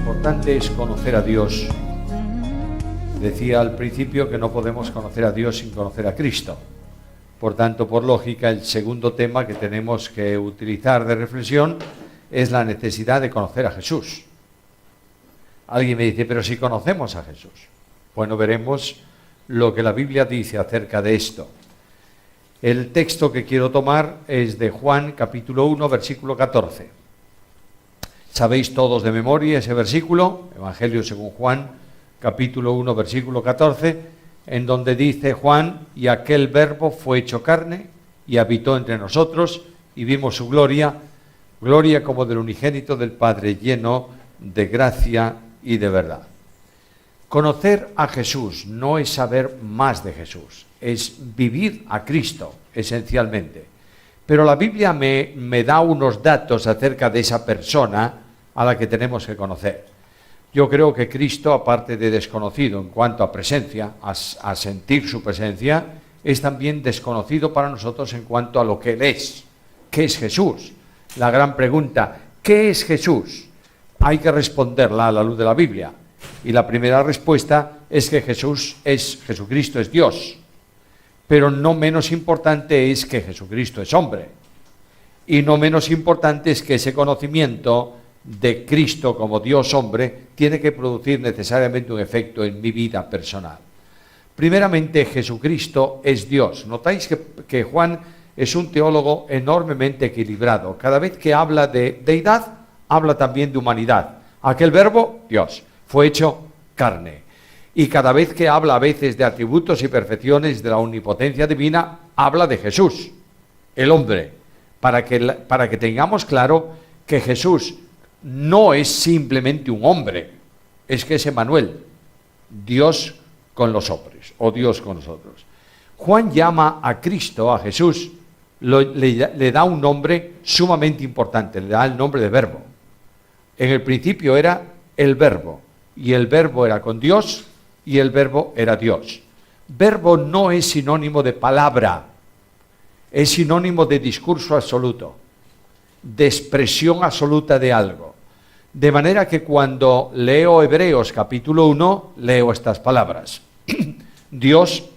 importante es conocer a Dios. Decía al principio que no podemos conocer a Dios sin conocer a Cristo. Por tanto, por lógica, el segundo tema que tenemos que utilizar de reflexión es la necesidad de conocer a Jesús. Alguien me dice, pero si conocemos a Jesús. Bueno, veremos lo que la Biblia dice acerca de esto. El texto que quiero tomar es de Juan, capítulo 1, versículo 14. Sabéis todos de memoria ese versículo, Evangelio según Juan, capítulo 1, versículo 14, en donde dice Juan, y aquel verbo fue hecho carne y habitó entre nosotros y vimos su gloria, gloria como del unigénito del Padre, lleno de gracia y de verdad. Conocer a Jesús no es saber más de Jesús, es vivir a Cristo, esencialmente. Pero la Biblia me da unos datos acerca de esa persona a la que tenemos que conocer. Yo creo que Cristo, aparte de desconocido en cuanto a presencia, a sentir su presencia, es también desconocido para nosotros en cuanto a lo que Él es. ¿Qué es Jesús? La gran pregunta, ¿qué es Jesús? Hay que responderla a la luz de la Biblia. Y la primera respuesta es que Jesucristo es Dios. Pero no menos importante es que Jesucristo es hombre. Y no menos importante es que ese conocimiento de Cristo como Dios hombre tiene que producir necesariamente un efecto en mi vida personal. Primeramente, Jesucristo es Dios. Notáis que Juan es un teólogo enormemente equilibrado. Cada vez que habla de deidad, habla también de humanidad. Aquel verbo, Dios, fue hecho carne. Y cada vez que habla a veces de atributos y perfecciones de la omnipotencia divina, habla de Jesús, el hombre, para que tengamos claro que Jesús no es simplemente un hombre, es que es Emmanuel, Dios con los hombres, o Dios con nosotros. Juan llama a Cristo, a Jesús, le da un nombre sumamente importante, le da el nombre de Verbo. En el principio era el Verbo, y el Verbo era con Dios, y el Verbo era Dios. Verbo no es sinónimo de palabra, es sinónimo de discurso absoluto, de expresión absoluta de algo. De manera que cuando leo Hebreos capítulo 1, leo estas palabras. Dios,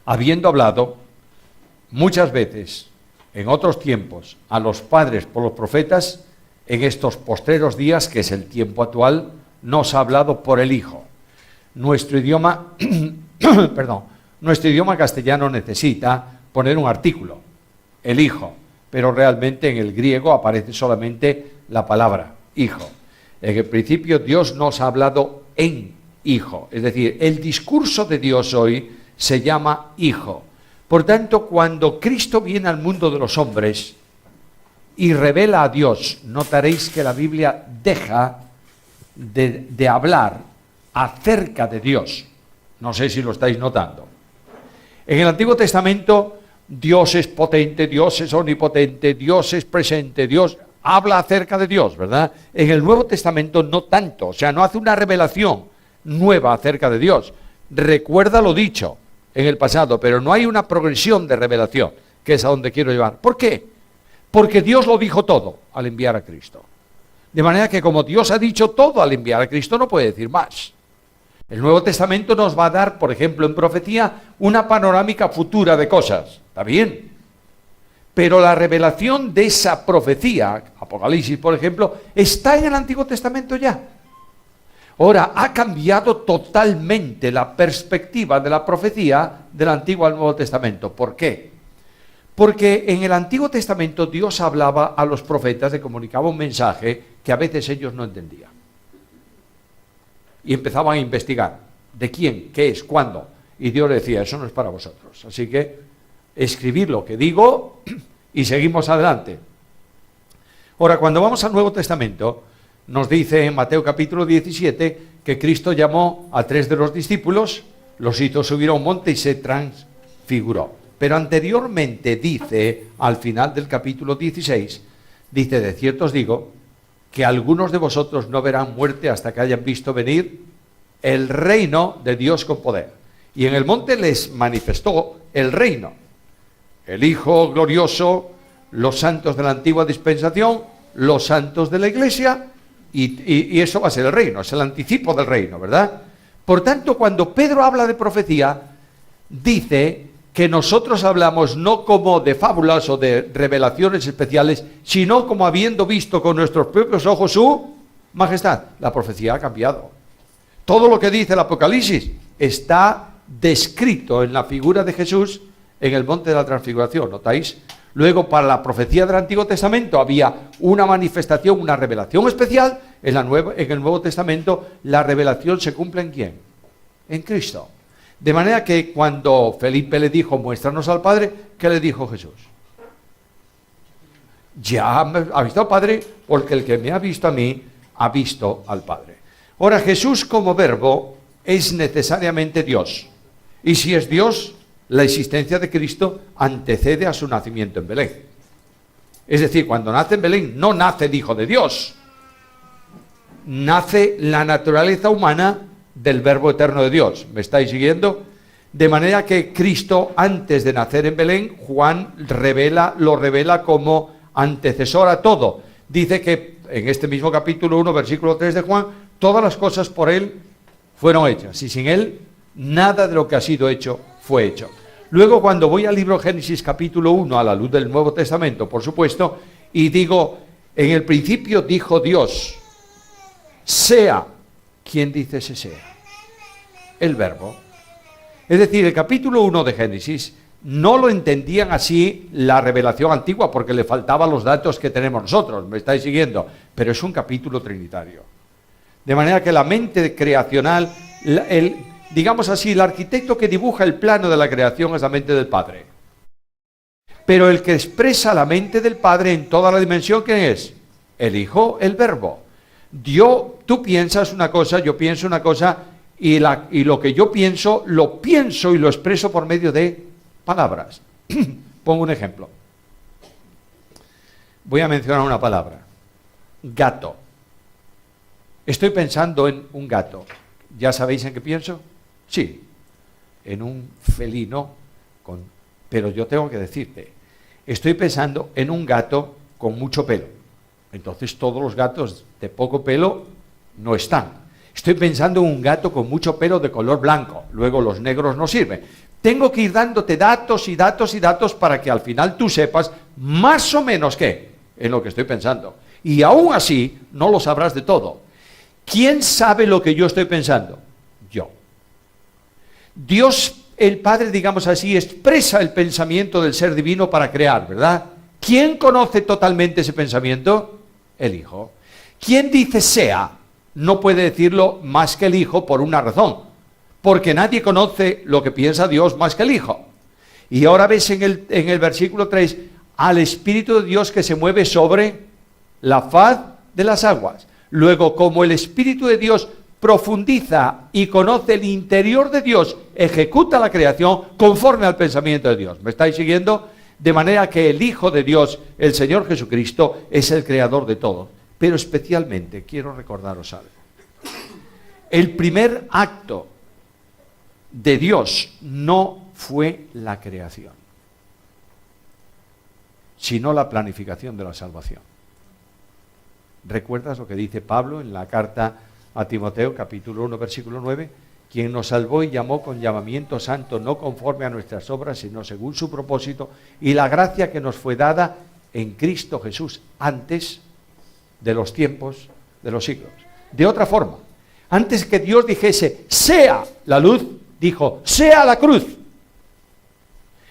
habiendo hablado muchas veces, en otros tiempos, a los padres por los profetas, en estos postreros días, que es el tiempo actual, nos ha hablado por el Hijo. Nuestro idioma, nuestro idioma castellano necesita poner un artículo, el Hijo, pero realmente en el griego aparece solamente la palabra Hijo. En el principio Dios nos ha hablado en Hijo, es decir, el discurso de Dios hoy se llama Hijo. Por tanto, cuando Cristo viene al mundo de los hombres y revela a Dios, notaréis que la Biblia deja de hablar acerca de Dios. No sé si lo estáis notando. En el Antiguo Testamento, Dios es potente, Dios es omnipotente, Dios es presente, Dios habla acerca de Dios, ¿verdad? En el Nuevo Testamento no tanto, o sea, no hace una revelación nueva acerca de Dios. Recuerda lo dicho en el pasado, pero no hay una progresión de revelación, que es a donde quiero llevar. ¿Por qué? Porque Dios lo dijo todo al enviar a Cristo. De manera que como Dios ha dicho todo al enviar a Cristo, no puede decir más. El Nuevo Testamento nos va a dar, por ejemplo, en profecía, una panorámica futura de cosas. ¿Está bien? Pero la revelación de esa profecía, Apocalipsis, por ejemplo, está en el Antiguo Testamento ya. Ahora, ha cambiado totalmente la perspectiva de la profecía del Antiguo al Nuevo Testamento. ¿Por qué? Porque en el Antiguo Testamento Dios hablaba a los profetas, le comunicaba un mensaje que a veces ellos no entendían. Y empezaban a investigar de quién, qué es, cuándo. Y Dios le decía, eso no es para vosotros. Así que escribid lo que digo y seguimos adelante. Ahora, cuando vamos al Nuevo Testamento, nos dice en Mateo capítulo 17 que Cristo llamó a 3 de los discípulos, los hizo subir a un monte y se transfiguró. Pero anteriormente dice, al final del capítulo 16, dice, de cierto os digo, que algunos de vosotros no verán muerte hasta que hayan visto venir el reino de Dios con poder. Y en el monte les manifestó el reino. El Hijo glorioso, los santos de la antigua dispensación, los santos de la Iglesia Y eso va a ser el reino, es el anticipo del reino, ¿verdad? Por tanto, cuando Pedro habla de profecía, dice que nosotros hablamos no como de fábulas o de revelaciones especiales, sino como habiendo visto con nuestros propios ojos su majestad. La profecía ha cambiado. Todo lo que dice el Apocalipsis está descrito en la figura de Jesús en el monte de la transfiguración, ¿notáis? Luego, para la profecía del Antiguo Testamento había una manifestación, una revelación especial. En el Nuevo Testamento la revelación se cumple ¿en quién? En Cristo. De manera que cuando Felipe le dijo, muéstranos al Padre, ¿qué le dijo Jesús? Ya ha visto al Padre, porque el que me ha visto a mí, ha visto al Padre. Ahora, Jesús como verbo es necesariamente Dios. Y si es Dios, la existencia de Cristo antecede a su nacimiento en Belén. Es decir, cuando nace en Belén, no nace el Hijo de Dios. Nace la naturaleza humana del Verbo eterno de Dios. ¿Me estáis siguiendo? De manera que Cristo, antes de nacer en Belén, Juan lo revela como antecesor a todo. Dice que en este mismo capítulo 1, versículo 3 de Juan, todas las cosas por él fueron hechas, y sin él nada de lo que ha sido hecho fue hecho. Luego, cuando voy al libro Génesis capítulo 1, a la luz del Nuevo Testamento, por supuesto, y digo, en el principio dijo Dios, sea. ¿Quién dice ese sea? El verbo. Es decir, el capítulo 1 de Génesis no lo entendían así la revelación antigua, porque le faltaban los datos que tenemos nosotros, ¿me estáis siguiendo? Pero es un capítulo trinitario. De manera que la mente creacional, digamos así, el arquitecto que dibuja el plano de la creación es la mente del Padre. Pero el que expresa la mente del Padre en toda la dimensión, ¿quién es? El Hijo, el Verbo. Tú piensas una cosa, yo pienso una cosa, y lo que yo pienso, lo pienso y lo expreso por medio de palabras. Pongo un ejemplo. Voy a mencionar una palabra. Gato. Estoy pensando en un gato. ¿Ya sabéis en qué pienso? Sí, en un felino, pero yo tengo que decirte, estoy pensando en un gato con mucho pelo. Entonces todos los gatos de poco pelo no están. Estoy pensando en un gato con mucho pelo de color blanco. Luego los negros no sirven. Tengo que ir dándote datos y datos y datos para que al final tú sepas más o menos qué en lo que estoy pensando. Y aún así no lo sabrás de todo. ¿Quién sabe lo que yo estoy pensando? Yo. Dios, el Padre, digamos así, expresa el pensamiento del ser divino para crear, ¿verdad? ¿Quién conoce totalmente ese pensamiento? El Hijo. ¿Quién dice sea? No puede decirlo más que el Hijo por una razón, porque nadie conoce lo que piensa Dios más que el Hijo. Y ahora ves en el versículo 3, al Espíritu de Dios que se mueve sobre la faz de las aguas. Luego, como el Espíritu de Dios profundiza y conoce el interior de Dios, ejecuta la creación conforme al pensamiento de Dios. ¿Me estáis siguiendo? De manera que el Hijo de Dios, el Señor Jesucristo, es el creador de todo. Pero especialmente quiero recordaros algo. El primer acto de Dios no fue la creación, sino la planificación de la salvación. ¿Recuerdas lo que dice Pablo en la carta a Timoteo, capítulo 1, versículo 9? Quien nos salvó y llamó con llamamiento santo, no conforme a nuestras obras, sino según su propósito, y la gracia que nos fue dada en Cristo Jesús antes de los tiempos de los siglos. De otra forma, antes que Dios dijese, sea la luz, dijo, sea la cruz.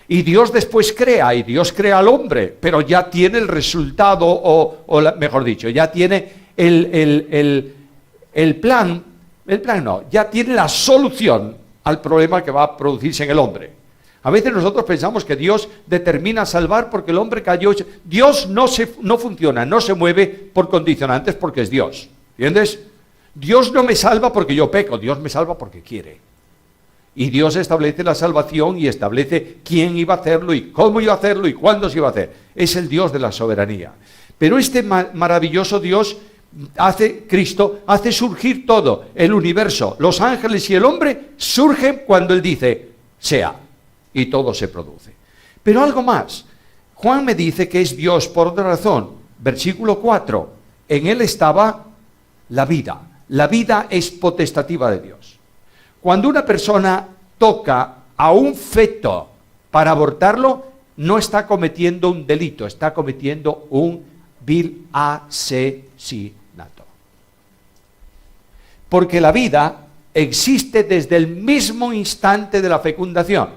Y Dios después crea, y Dios crea al hombre, pero ya tiene el resultado, mejor dicho, ya tiene el plan. El plan no, ya tiene la solución al problema que va a producirse en el hombre. A veces nosotros pensamos que Dios determina salvar porque el hombre cayó. Dios no funciona, no se mueve por condicionantes porque es Dios. ¿Entiendes? Dios no me salva porque yo peco, Dios me salva porque quiere. Y Dios establece la salvación y establece quién iba a hacerlo y cómo iba a hacerlo y cuándo se iba a hacer. Es el Dios de la soberanía. Pero este maravilloso Dios Cristo hace surgir todo, el universo, los ángeles y el hombre surgen cuando Él dice, sea, y todo se produce. Pero algo más, Juan me dice que es Dios por otra razón. Versículo 4, en Él estaba la vida. La vida es potestativa de Dios. Cuando una persona toca a un feto para abortarlo, no está cometiendo un delito, está cometiendo un vil asesinato. Porque la vida existe desde el mismo instante de la fecundación.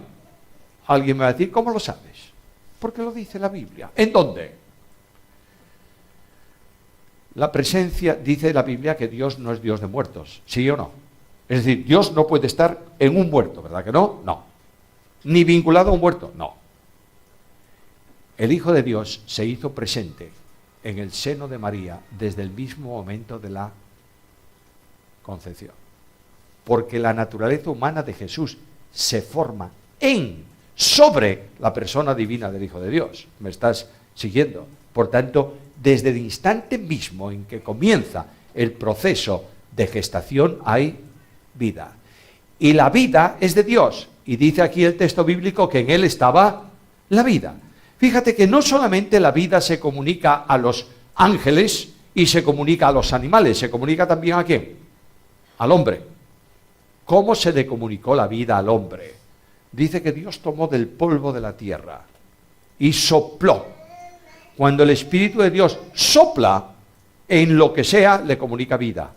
Alguien me va a decir, ¿cómo lo sabes? Porque lo dice la Biblia. ¿En dónde? La presencia, dice la Biblia que Dios no es Dios de muertos, ¿sí o no? Es decir, Dios no puede estar en un muerto, ¿verdad que no? No. Ni vinculado a un muerto, no. El Hijo de Dios se hizo presente en el seno de María desde el mismo momento de la concepción. Porque la naturaleza humana de Jesús se forma sobre la persona divina del Hijo de Dios. ¿Me estás siguiendo? Por tanto, desde el instante mismo en que comienza el proceso de gestación hay vida. Y la vida es de Dios. Y dice aquí el texto bíblico que en Él estaba la vida. Fíjate que no solamente la vida se comunica a los ángeles y se comunica a los animales, se comunica también ¿a quién? Al hombre. ¿Cómo se le comunicó la vida al hombre? Dice que Dios tomó del polvo de la tierra y sopló. Cuando el Espíritu de Dios sopla en lo que sea, le comunica vida.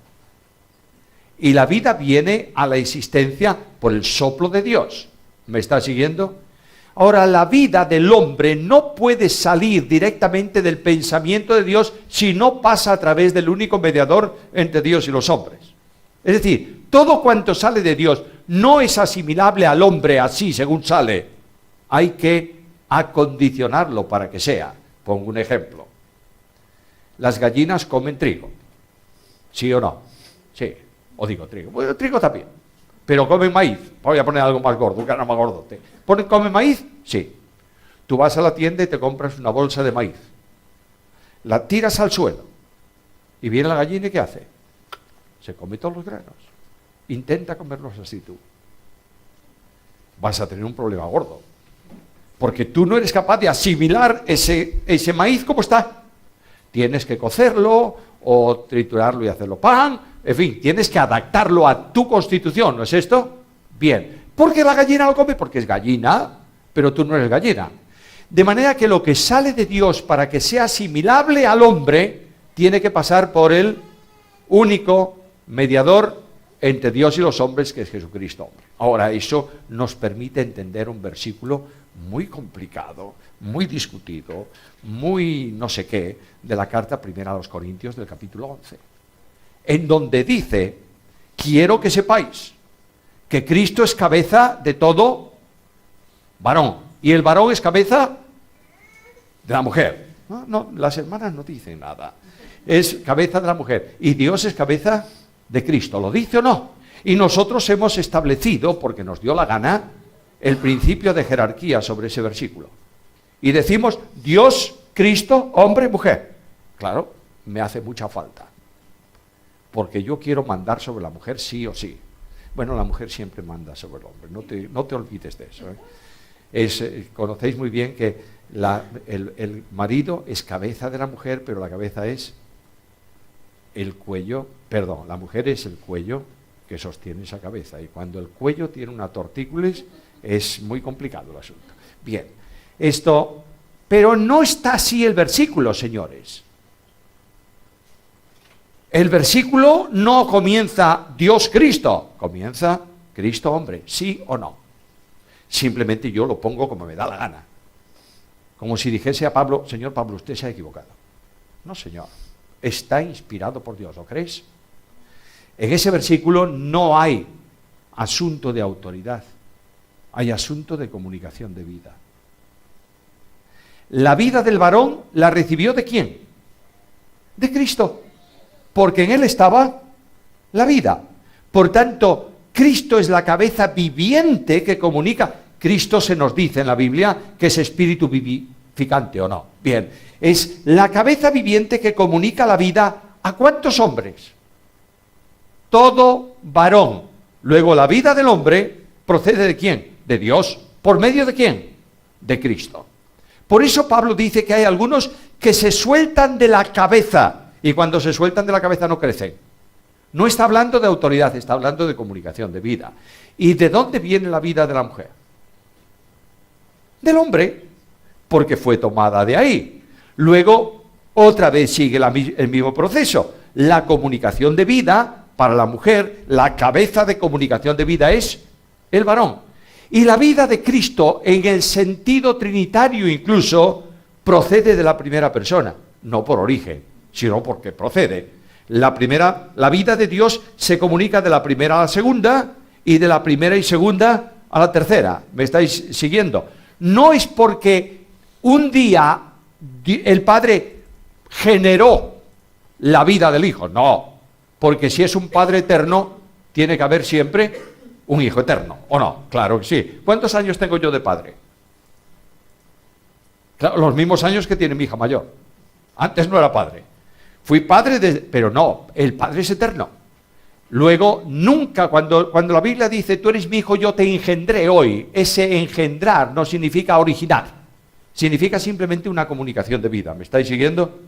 Y la vida viene a la existencia por el soplo de Dios. ¿Me está siguiendo? Ahora, la vida del hombre no puede salir directamente del pensamiento de Dios si no pasa a través del único mediador entre Dios y los hombres. Es decir, todo cuanto sale de Dios no es asimilable al hombre así, según sale. Hay que acondicionarlo para que sea. Pongo un ejemplo. Las gallinas comen trigo. ¿Sí o no? Sí. O digo trigo. Bueno, trigo también. Pero comen maíz. Voy a poner algo más gordo, un grano más gordote. ¿Comen maíz? Sí. Tú vas a la tienda y te compras una bolsa de maíz. La tiras al suelo. Y viene la gallina y ¿qué hace? Se come todos los granos. Intenta comerlos así tú. Vas a tener un problema gordo. Porque tú no eres capaz de asimilar ese maíz como está. Tienes que cocerlo o triturarlo y hacerlo pan. En fin, tienes que adaptarlo a tu constitución, ¿no es esto? Bien. ¿Por qué la gallina lo come? Porque es gallina, pero tú no eres gallina. De manera que lo que sale de Dios para que sea asimilable al hombre, tiene que pasar por el único mediador entre Dios y los hombres, que es Jesucristo hombre. Ahora, eso nos permite entender un versículo muy complicado, muy discutido, muy no sé qué, de la carta primera a los Corintios del capítulo 11, en donde dice, quiero que sepáis que Cristo es cabeza de todo varón, y el varón es cabeza de la mujer. No, las hermanas no dicen nada. Es cabeza de la mujer, y Dios es cabeza de Cristo. ¿Lo dice o no? Y nosotros hemos establecido, porque nos dio la gana, el principio de jerarquía sobre ese versículo. Y decimos, Dios, Cristo, hombre, mujer. Claro, me hace mucha falta. Porque yo quiero mandar sobre la mujer sí o sí. Bueno, la mujer siempre manda sobre el hombre, no te olvides de eso. Conocéis muy bien que el marido es cabeza de la mujer, pero la cabeza es el cuello, perdón, la mujer es el cuello que sostiene esa cabeza. Y cuando el cuello tiene una tortícolis, es muy complicado el asunto. Bien, pero no está así el versículo, señores. El versículo no comienza Dios Cristo, comienza Cristo hombre, sí o no. Simplemente yo lo pongo como me da la gana. Como si dijese a Pablo, señor Pablo, usted se ha equivocado. No, señor, está inspirado por Dios, ¿lo crees? En ese versículo no hay asunto de autoridad, hay asunto de comunicación de vida. La vida del varón la recibió ¿de quién? De Cristo. Porque en Él estaba la vida. Por tanto, Cristo es la cabeza viviente que comunica. Cristo se nos dice en la Biblia que es espíritu vivificante, ¿o no? Bien, es la cabeza viviente que comunica la vida ¿a cuántos hombres? Todo varón. Luego la vida del hombre procede ¿de quién? De Dios. ¿Por medio de quién? De Cristo. Por eso Pablo dice que hay algunos que se sueltan de la cabeza. Y cuando se sueltan de la cabeza no crecen. No está hablando de autoridad, está hablando de comunicación, de vida. ¿Y de dónde viene la vida de la mujer? Del hombre, porque fue tomada de ahí. Luego, otra vez sigue el mismo proceso. La comunicación de vida, para la mujer, la cabeza de comunicación de vida es el varón. Y la vida de Cristo, en el sentido trinitario incluso, procede de la primera persona, no por origen, sino porque procede. La vida de Dios se comunica de la primera a la segunda y de la primera y segunda a la tercera. ¿Me estáis siguiendo? No es porque un día el Padre generó la vida del Hijo, no, porque si es un Padre eterno, tiene que haber siempre un Hijo eterno, ¿o no? Claro que sí. ¿Cuántos años tengo yo de padre? Claro, los mismos años que tiene mi hija mayor. Antes no era padre. Fui padre, pero no, el Padre es eterno. Luego, nunca, cuando la Biblia dice, tú eres mi hijo, yo te engendré hoy, ese engendrar no significa originar, significa simplemente una comunicación de vida. ¿Me estáis siguiendo?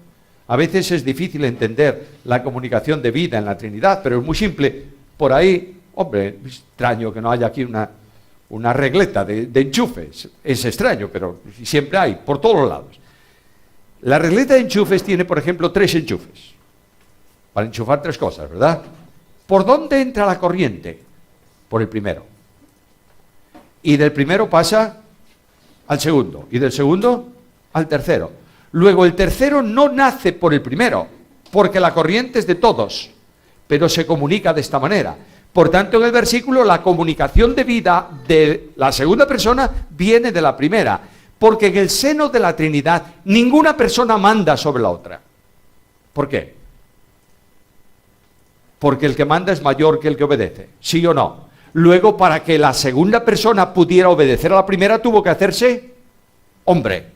A veces es difícil entender la comunicación de vida en la Trinidad, pero es muy simple. Por ahí, hombre, es extraño que no haya aquí una regleta de enchufes. Es extraño, pero siempre hay, por todos lados. La regleta de enchufes tiene, por ejemplo, 3 enchufes. Para enchufar 3 cosas, ¿verdad? ¿Por dónde entra la corriente? Por el primero. Y del primero pasa al segundo. Y del segundo al tercero. Luego el tercero no nace por el primero, porque la corriente es de todos, pero se comunica de esta manera. Por tanto, en el versículo, la comunicación de vida de la segunda persona viene de la primera, porque en el seno de la Trinidad ninguna persona manda sobre la otra. ¿Por qué? Porque el que manda es mayor que el que obedece, ¿sí o no? Luego, para que la segunda persona pudiera obedecer a la primera, tuvo que hacerse hombre.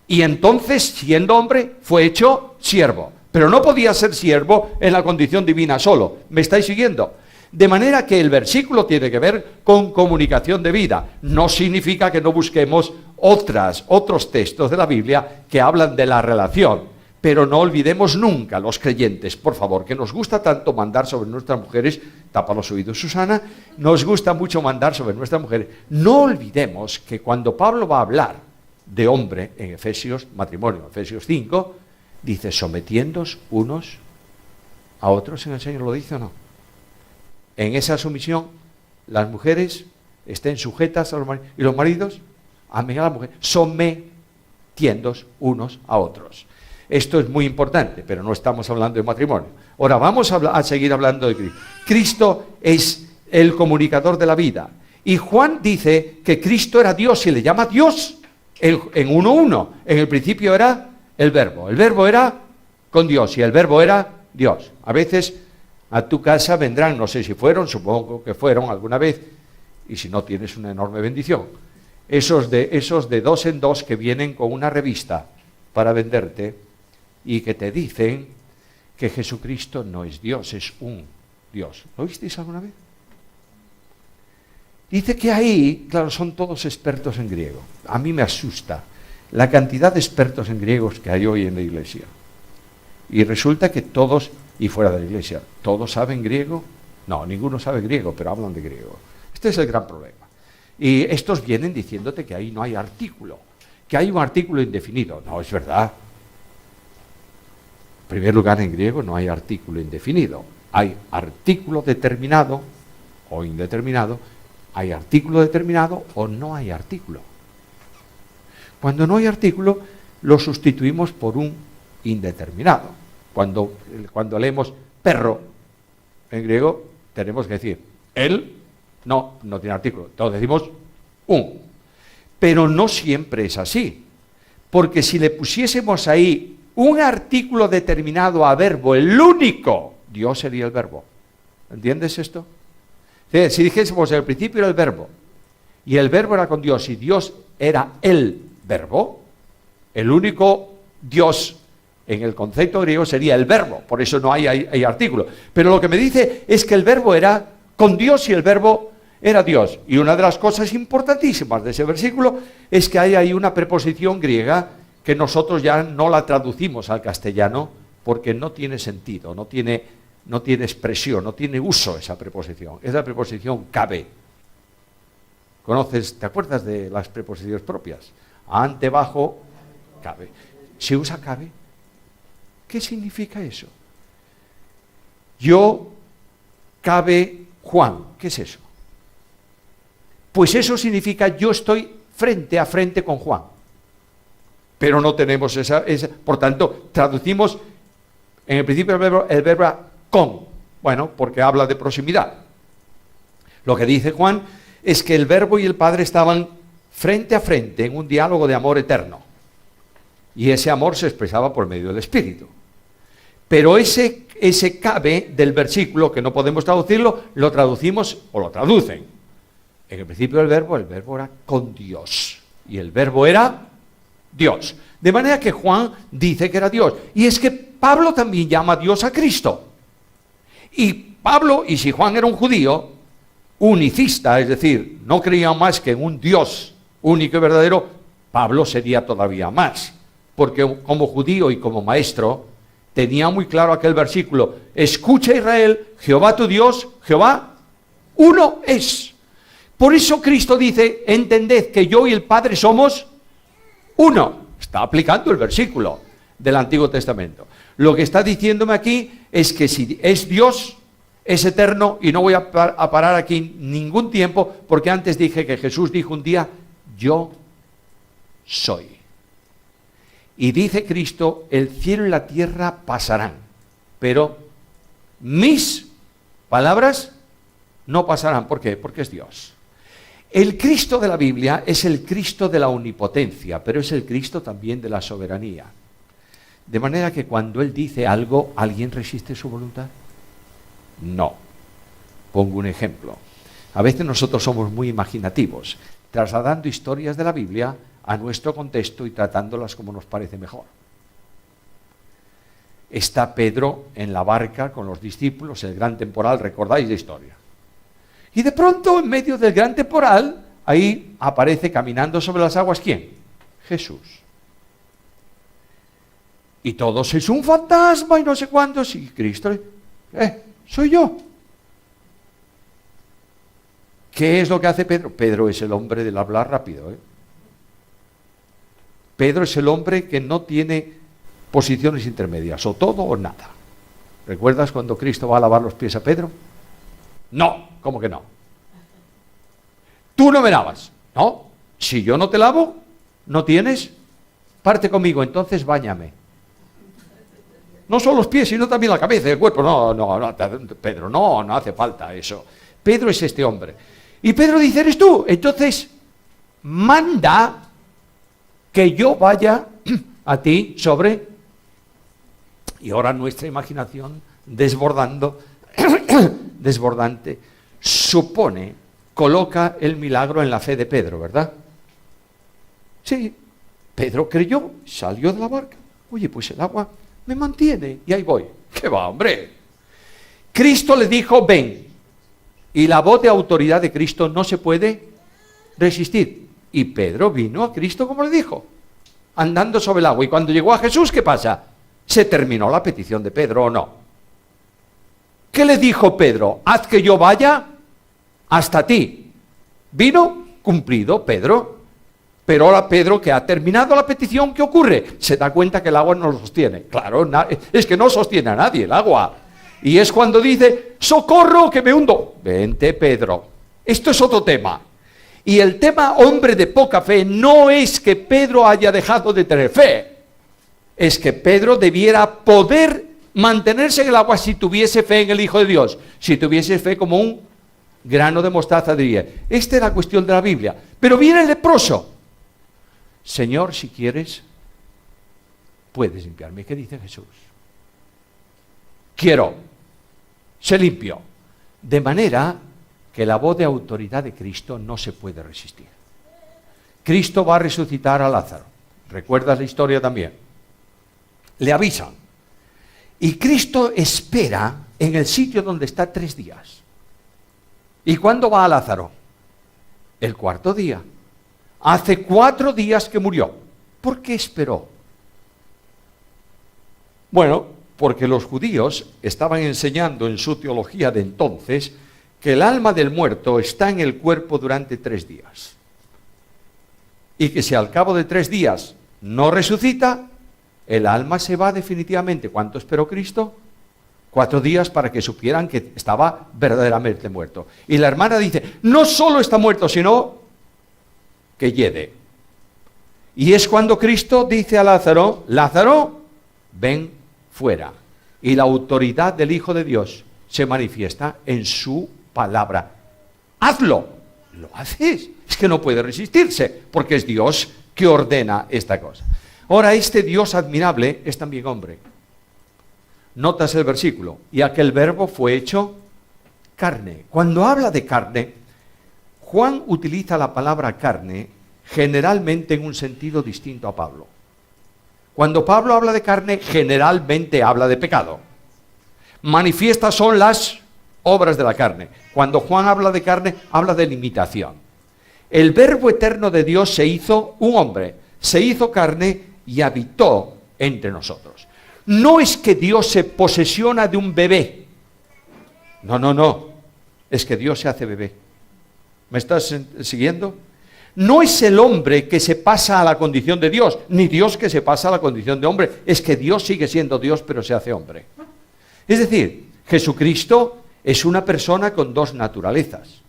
Y entonces, siendo hombre, fue hecho siervo. Pero no podía ser siervo en la condición divina solo. ¿Me estáis siguiendo? De manera que el versículo tiene que ver con comunicación de vida. No significa que no busquemos otros textos de la Biblia que hablan de la relación. Pero no olvidemos nunca, los creyentes, por favor, que nos gusta tanto mandar sobre nuestras mujeres, tapa los oídos Susana, nos gusta mucho mandar sobre nuestras mujeres. No olvidemos que cuando Pablo va a hablar de hombre en Efesios, matrimonio, Efesios 5, dice, sometiéndoos unos a otros en el Señor, ¿lo dice o no? En esa sumisión, las mujeres estén sujetas a los maridos, y los maridos amen a la mujer, sometiéndoos unos a otros. Esto es muy importante, pero no estamos hablando de matrimonio. Ahora vamos a seguir hablando de Cristo. Cristo es el comunicador de la vida. Y Juan dice que Cristo era Dios y le llama Dios en 1:1. En el principio era el verbo. El verbo era con Dios y el verbo era Dios. A veces a tu casa vendrán, no sé si fueron, supongo que fueron alguna vez, y si no tienes una enorme bendición. Esos de 2 en 2 que vienen con una revista para venderte y que te dicen que Jesucristo no es Dios, es un Dios. ¿Lo visteis alguna vez? Dice que ahí, claro, son todos expertos en griego. A mí me asusta la cantidad de expertos en griegos que hay hoy en la iglesia. Y resulta que todos, y fuera de la iglesia, ¿todos saben griego? No, ninguno sabe griego, pero hablan de griego. Este es el gran problema. Y estos vienen diciéndote que ahí no hay artículo, que hay un artículo indefinido. No, es verdad. En primer lugar, en griego no hay artículo indefinido. Hay artículo determinado o indeterminado, hay artículo determinado o no hay artículo. Cuando no hay artículo, lo sustituimos por un indeterminado. Cuando leemos perro en griego, tenemos que decir él, no tiene artículo. Entonces decimos un. Pero no siempre es así. Porque si le pusiésemos ahí un artículo determinado a verbo, el único, Dios sería el verbo. ¿Entiendes esto? Si dijésemos al principio era el verbo, y el verbo era con Dios, y Dios era el verbo, el único Dios en el concepto griego sería el verbo, por eso no hay artículo. Pero lo que me dice es que el verbo era con Dios y el verbo era Dios. Y una de las cosas importantísimas de ese versículo es que hay ahí una preposición griega que nosotros ya no la traducimos al castellano porque no tiene sentido, no tiene no tiene expresión, no tiene uso esa preposición. Es la preposición cabe. ¿Conoces? ¿Te acuerdas de las preposiciones propias? Ante, bajo, cabe. ¿Se usa cabe? ¿Qué significa eso? Yo, cabe Juan. ¿Qué es eso? Pues eso significa yo estoy frente a frente con Juan. Pero no tenemos esa. Por tanto, traducimos en el principio el verbo con. Bueno, porque habla de proximidad. Lo que dice Juan es que el Verbo y el Padre estaban frente a frente en un diálogo de amor eterno. Y ese amor se expresaba por medio del Espíritu. Pero ese cabe del versículo, que no podemos traducirlo, lo traducimos o lo traducen. En el principio el verbo era con Dios. Y el verbo era Dios. De manera que Juan dice que era Dios. Y es que Pablo también llama a Dios a Cristo. Y Pablo, y si Juan era un judío unicista, es decir, no creía más que en un Dios único y verdadero, Pablo sería todavía más. Porque como judío y como maestro, tenía muy claro aquel versículo: escucha Israel, Jehová tu Dios, Jehová uno es. Por eso Cristo dice: entended que yo y el Padre somos uno. Está aplicando el versículo del Antiguo Testamento. Lo que está diciéndome aquí es que si es Dios, es eterno, y no voy a parar aquí ningún tiempo, porque antes dije que Jesús dijo un día: yo soy. Y dice Cristo: el cielo y la tierra pasarán, pero mis palabras no pasarán. ¿Por qué? Porque es Dios. El Cristo de la Biblia es el Cristo de la omnipotencia, pero es el Cristo también de la soberanía. De manera que cuando Él dice algo, ¿alguien resiste su voluntad? No. Pongo un ejemplo. A veces nosotros somos muy imaginativos, trasladando historias de la Biblia a nuestro contexto y tratándolas como nos parece mejor. Está Pedro en la barca con los discípulos, el gran temporal, recordáis la historia. Y de pronto, en medio del gran temporal, ahí aparece caminando sobre las aguas, ¿quién? Jesús. Y todos es un fantasma y no sé cuántos, y Cristo, soy yo. ¿Qué es lo que hace Pedro? Pedro es el hombre del hablar rápido. Pedro es el hombre que no tiene posiciones intermedias, o todo o nada. ¿Recuerdas cuando Cristo va a lavar los pies a Pedro? No, ¿cómo que no? Tú no me lavas. No, si yo no te lavo, no tienes parte conmigo, entonces báñame. No solo los pies, sino también la cabeza y el cuerpo. No, Pedro, no hace falta eso. Pedro es este hombre. Y Pedro dice: eres tú. Entonces, manda que yo vaya a ti sobre... Y ahora nuestra imaginación desbordante, supone, coloca el milagro en la fe de Pedro, ¿verdad? Sí, Pedro creyó, salió de la barca. Oye, pues el agua me mantiene y ahí voy. ¿Qué va, hombre? Cristo le dijo: ven. Y la voz de autoridad de Cristo no se puede resistir. Y Pedro vino a Cristo como le dijo, andando sobre el agua. Y cuando llegó a Jesús, ¿qué pasa? ¿Se terminó la petición de Pedro o no? ¿Qué le dijo Pedro? Haz que yo vaya hasta ti. Vino cumplido Pedro. Pero ahora Pedro, que ha terminado la petición, ¿qué ocurre? Se da cuenta que el agua no lo sostiene. Claro, es que no sostiene a nadie el agua. Y es cuando dice: socorro, que me hundo. Vente, Pedro. Esto es otro tema. Y el tema hombre de poca fe no es que Pedro haya dejado de tener fe. Es que Pedro debiera poder mantenerse en el agua si tuviese fe en el Hijo de Dios. Si tuviese fe como un grano de mostaza, diría. Esta es la cuestión de la Biblia. Pero viene el leproso. Señor, si quieres, puedes limpiarme. ¿Qué dice Jesús? Quiero. Se limpió. De manera que la voz de autoridad de Cristo no se puede resistir. Cristo va a resucitar a Lázaro. ¿Recuerdas la historia también? Le avisan. Y Cristo espera en el sitio donde está 3 días. ¿Y cuándo va a Lázaro? El 4.º día. Hace 4 días que murió. ¿Por qué esperó? Bueno, porque los judíos estaban enseñando en su teología de entonces que el alma del muerto está en el cuerpo durante 3 días. Y que si al cabo de 3 días no resucita, el alma se va definitivamente. ¿Cuánto esperó Cristo? 4 días para que supieran que estaba verdaderamente muerto. Y la hermana dice, no solo está muerto, sino que yede. Y es cuando Cristo dice a Lázaro, Lázaro, ven fuera. Y la autoridad del Hijo de Dios se manifiesta en su palabra. Hazlo. Lo haces. Es que no puede resistirse, porque es Dios que ordena esta cosa. Ahora, este Dios admirable es también hombre. Notas el versículo, y aquel verbo fue hecho carne. Cuando habla de carne, Juan utiliza la palabra carne generalmente en un sentido distinto a Pablo. Cuando Pablo habla de carne, generalmente habla de pecado. Manifiestas son las obras de la carne. Cuando Juan habla de carne, habla de limitación. El verbo eterno de Dios se hizo un hombre, se hizo carne y habitó entre nosotros. No es que Dios se posesiona de un bebé. No. Es que Dios se hace bebé. ¿Me estás siguiendo? No es el hombre que se pasa a la condición de Dios, ni Dios que se pasa a la condición de hombre. Es que Dios sigue siendo Dios, pero se hace hombre. Es decir, Jesucristo es una persona con 2 naturalezas.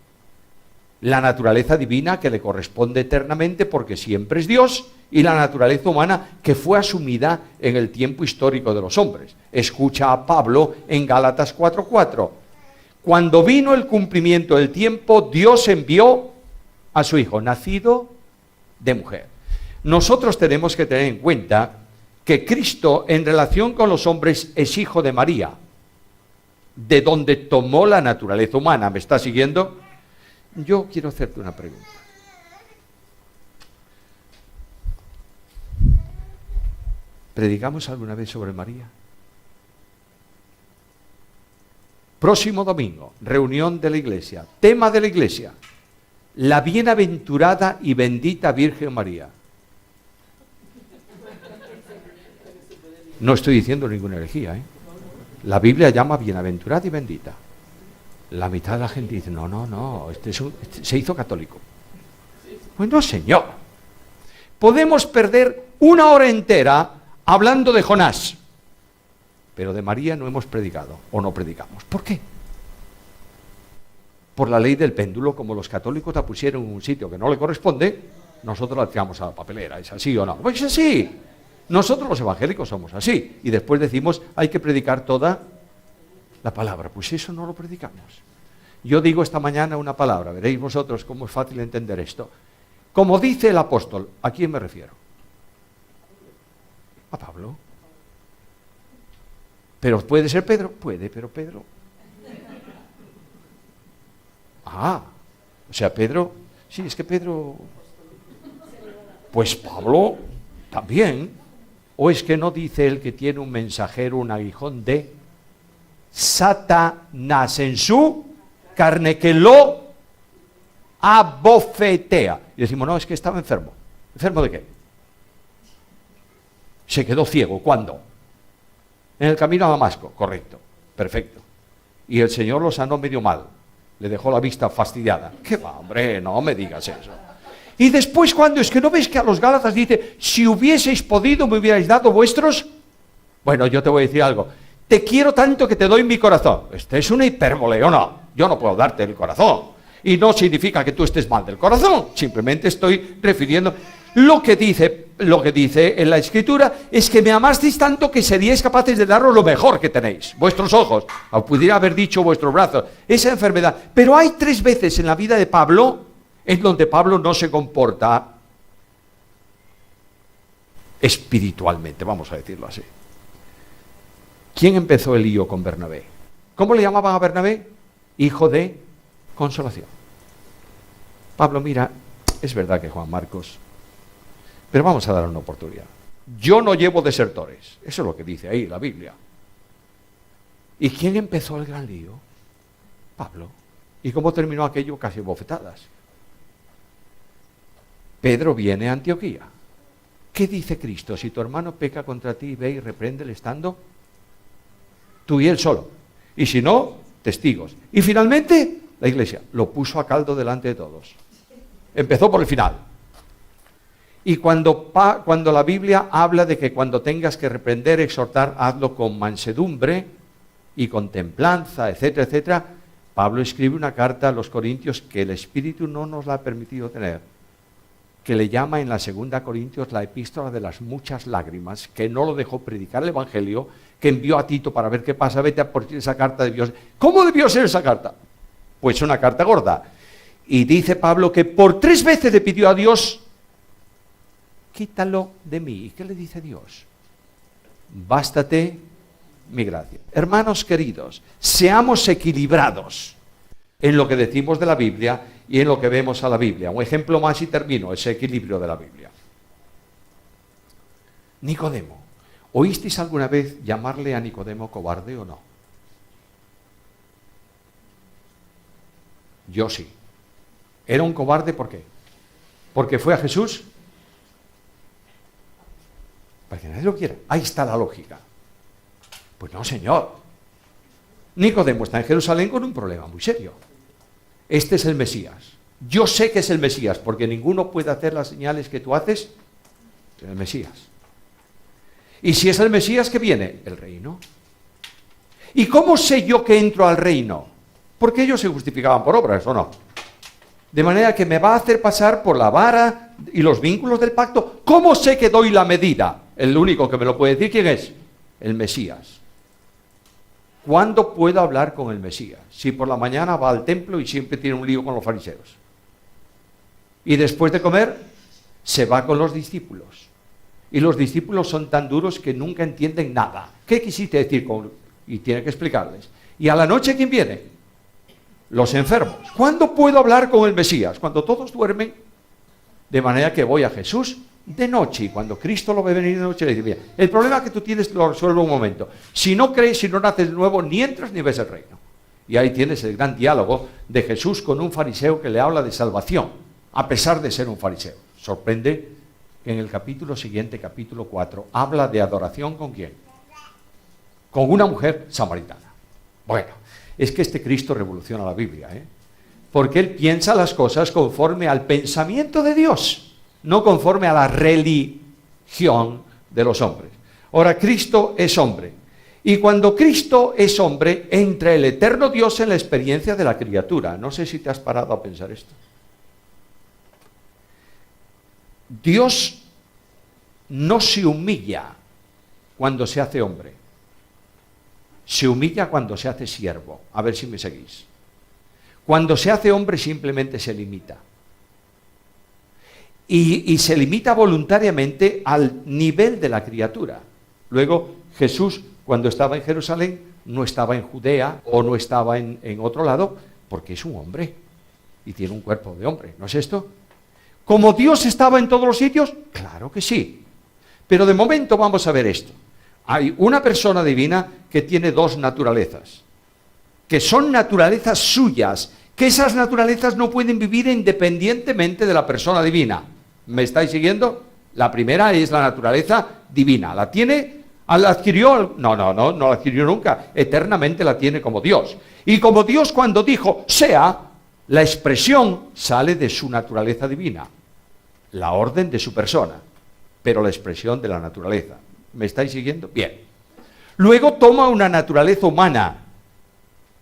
La naturaleza divina que le corresponde eternamente porque siempre es Dios, y la naturaleza humana que fue asumida en el tiempo histórico de los hombres. Escucha a Pablo en Gálatas 4:4. Cuando vino el cumplimiento del tiempo, Dios envió a su Hijo, nacido de mujer. Nosotros tenemos que tener en cuenta que Cristo, en relación con los hombres, es hijo de María, de donde tomó la naturaleza humana. ¿Me está siguiendo? Yo quiero hacerte una pregunta. ¿Predicamos alguna vez sobre María? Próximo domingo, reunión de la iglesia. Tema de la iglesia: la bienaventurada y bendita Virgen María. No estoy diciendo ninguna herejía, ¿eh? La Biblia llama bienaventurada y bendita. La mitad de la gente dice, no, este se hizo católico. Bueno, señor, podemos perder 1 hora entera hablando de Jonás, pero de María no hemos predicado, o no predicamos. ¿Por qué? Por la ley del péndulo, como los católicos la pusieron en un sitio que no le corresponde, nosotros la tiramos a la papelera. ¿Es así o no? Pues es así. Nosotros los evangélicos somos así. Y después decimos, hay que predicar toda la palabra. Pues eso no lo predicamos. Yo digo esta mañana una palabra, veréis vosotros cómo es fácil entender esto. Como dice el apóstol, ¿a quién me refiero? A Pablo. ¿Pero puede ser Pedro? Puede, pero Pedro... o sea, Pedro... Sí, es que Pedro... Pues Pablo también. ¿O es que no dice el que tiene un mensajero, un aguijón de Satanás en su carne, que lo abofetea? Y decimos, no, es que estaba enfermo. ¿Enfermo de qué? Se quedó ciego. ¿Cuándo? En el camino a Damasco. Correcto. Perfecto. Y el Señor lo sanó medio mal. Le dejó la vista fastidiada. ¿Qué va, hombre? No me digas eso. Y después, cuando es que no ves que a los Gálatas dice, si hubieseis podido, me hubierais dado vuestros... Bueno, yo te voy a decir algo. Te quiero tanto que te doy mi corazón. Este es una hipérbole, ¿o no? Yo no puedo darte el corazón. Y no significa que tú estés mal del corazón. Simplemente estoy refiriendo... Lo que dice en la Escritura es que me amasteis tanto que seríais capaces de daros lo mejor que tenéis. Vuestros ojos, o pudiera haber dicho vuestros brazos, esa enfermedad. Pero hay 3 veces en la vida de Pablo en donde Pablo no se comporta espiritualmente, vamos a decirlo así. ¿Quién empezó el lío con Bernabé? ¿Cómo le llamaban a Bernabé? Hijo de consolación. Pablo, mira, es verdad que Juan Marcos, pero vamos a dar una oportunidad. Yo no llevo desertores, eso es lo que dice ahí la Biblia. ¿Y quién empezó el gran lío? Pablo. ¿Y cómo terminó aquello? Casi bofetadas. Pedro viene a Antioquía. ¿Qué dice Cristo? Si tu hermano peca contra ti, ve y repréndele estando tú y él solo. Y si no, testigos. Y finalmente, la iglesia lo puso a caldo delante de todos. Empezó por el final. Y cuando la Biblia habla de que cuando tengas que reprender, exhortar, hazlo con mansedumbre y con templanza, etcétera, etcétera, Pablo escribe una carta a los Corintios que el Espíritu no nos la ha permitido tener, que le llama en la 2 Corintios la epístola de las muchas lágrimas, que no lo dejó predicar el Evangelio, que envió a Tito para ver qué pasa, vete a por esa carta debió ser. ¿Cómo debió ser esa carta? Pues una carta gorda. Y dice Pablo que por 3 veces le pidió a Dios, quítalo de mí. ¿Y qué le dice Dios? Bástate mi gracia. Hermanos queridos, seamos equilibrados en lo que decimos de la Biblia y en lo que vemos a la Biblia. Un ejemplo más y termino, ese equilibrio de la Biblia. Nicodemo. ¿Oísteis alguna vez llamarle a Nicodemo cobarde o no? Yo sí. ¿Era un cobarde por qué? ¿Porque fue a Jesús? Para que nadie lo quiera. Ahí está la lógica. Pues no, señor. Nicodemo está en Jerusalén con un problema muy serio. Este es el Mesías. Yo sé que es el Mesías, porque ninguno puede hacer las señales que tú haces. Es el Mesías. Y si es el Mesías, ¿qué viene? El reino. ¿Y cómo sé yo que entro al reino? Porque ellos se justificaban por obras, ¿o no? De manera que me va a hacer pasar por la vara y los vínculos del pacto. ¿Cómo sé que doy la medida? El único que me lo puede decir, ¿quién es? El Mesías. ¿Cuándo puedo hablar con el Mesías? Si por la mañana va al templo y siempre tiene un lío con los fariseos. Y después de comer, se va con los discípulos. Y los discípulos son tan duros que nunca entienden nada. ¿Qué quisiste decir con...? Y tiene que explicarles. ¿Y a la noche quién viene? Los enfermos. ¿Cuándo puedo hablar con el Mesías? Cuando todos duermen. De manera que voy a Jesús de noche, y cuando Cristo lo ve venir de noche, le dice, mira, el problema que tú tienes lo resuelvo un momento. Si no crees, si no naces de nuevo, ni entras ni ves el reino. Y ahí tienes el gran diálogo de Jesús con un fariseo que le habla de salvación, a pesar de ser un fariseo. Sorprende que en el capítulo siguiente, capítulo 4, habla de adoración ¿con quién? Con una mujer samaritana. Bueno, es que este Cristo revoluciona la Biblia, porque él piensa las cosas conforme al pensamiento de Dios, no conforme a la religión de los hombres. Ahora, Cristo es hombre. Y cuando Cristo es hombre, entra el eterno Dios en la experiencia de la criatura. No sé si te has parado a pensar esto. Dios no se humilla cuando se hace hombre. Se humilla cuando se hace siervo. A ver si me seguís. Cuando se hace hombre simplemente se limita. Y se limita voluntariamente al nivel de la criatura. Luego, Jesús, cuando estaba en Jerusalén, no estaba en Judea o no estaba en otro lado, porque es un hombre y tiene un cuerpo de hombre. ¿No es esto? ¿Como Dios estaba en todos los sitios? Claro que sí. Pero de momento vamos a ver esto. Hay una persona divina que tiene 2 naturalezas, que son naturalezas suyas, que esas naturalezas no pueden vivir independientemente de la persona divina. ¿Me estáis siguiendo? La primera es la naturaleza divina. ¿La tiene? ¿La adquirió? No la adquirió nunca. Eternamente la tiene como Dios. Y como Dios cuando dijo, sea, la expresión sale de su naturaleza divina. La orden de su persona, pero la expresión de la naturaleza. ¿Me estáis siguiendo? Bien. Luego toma una naturaleza humana,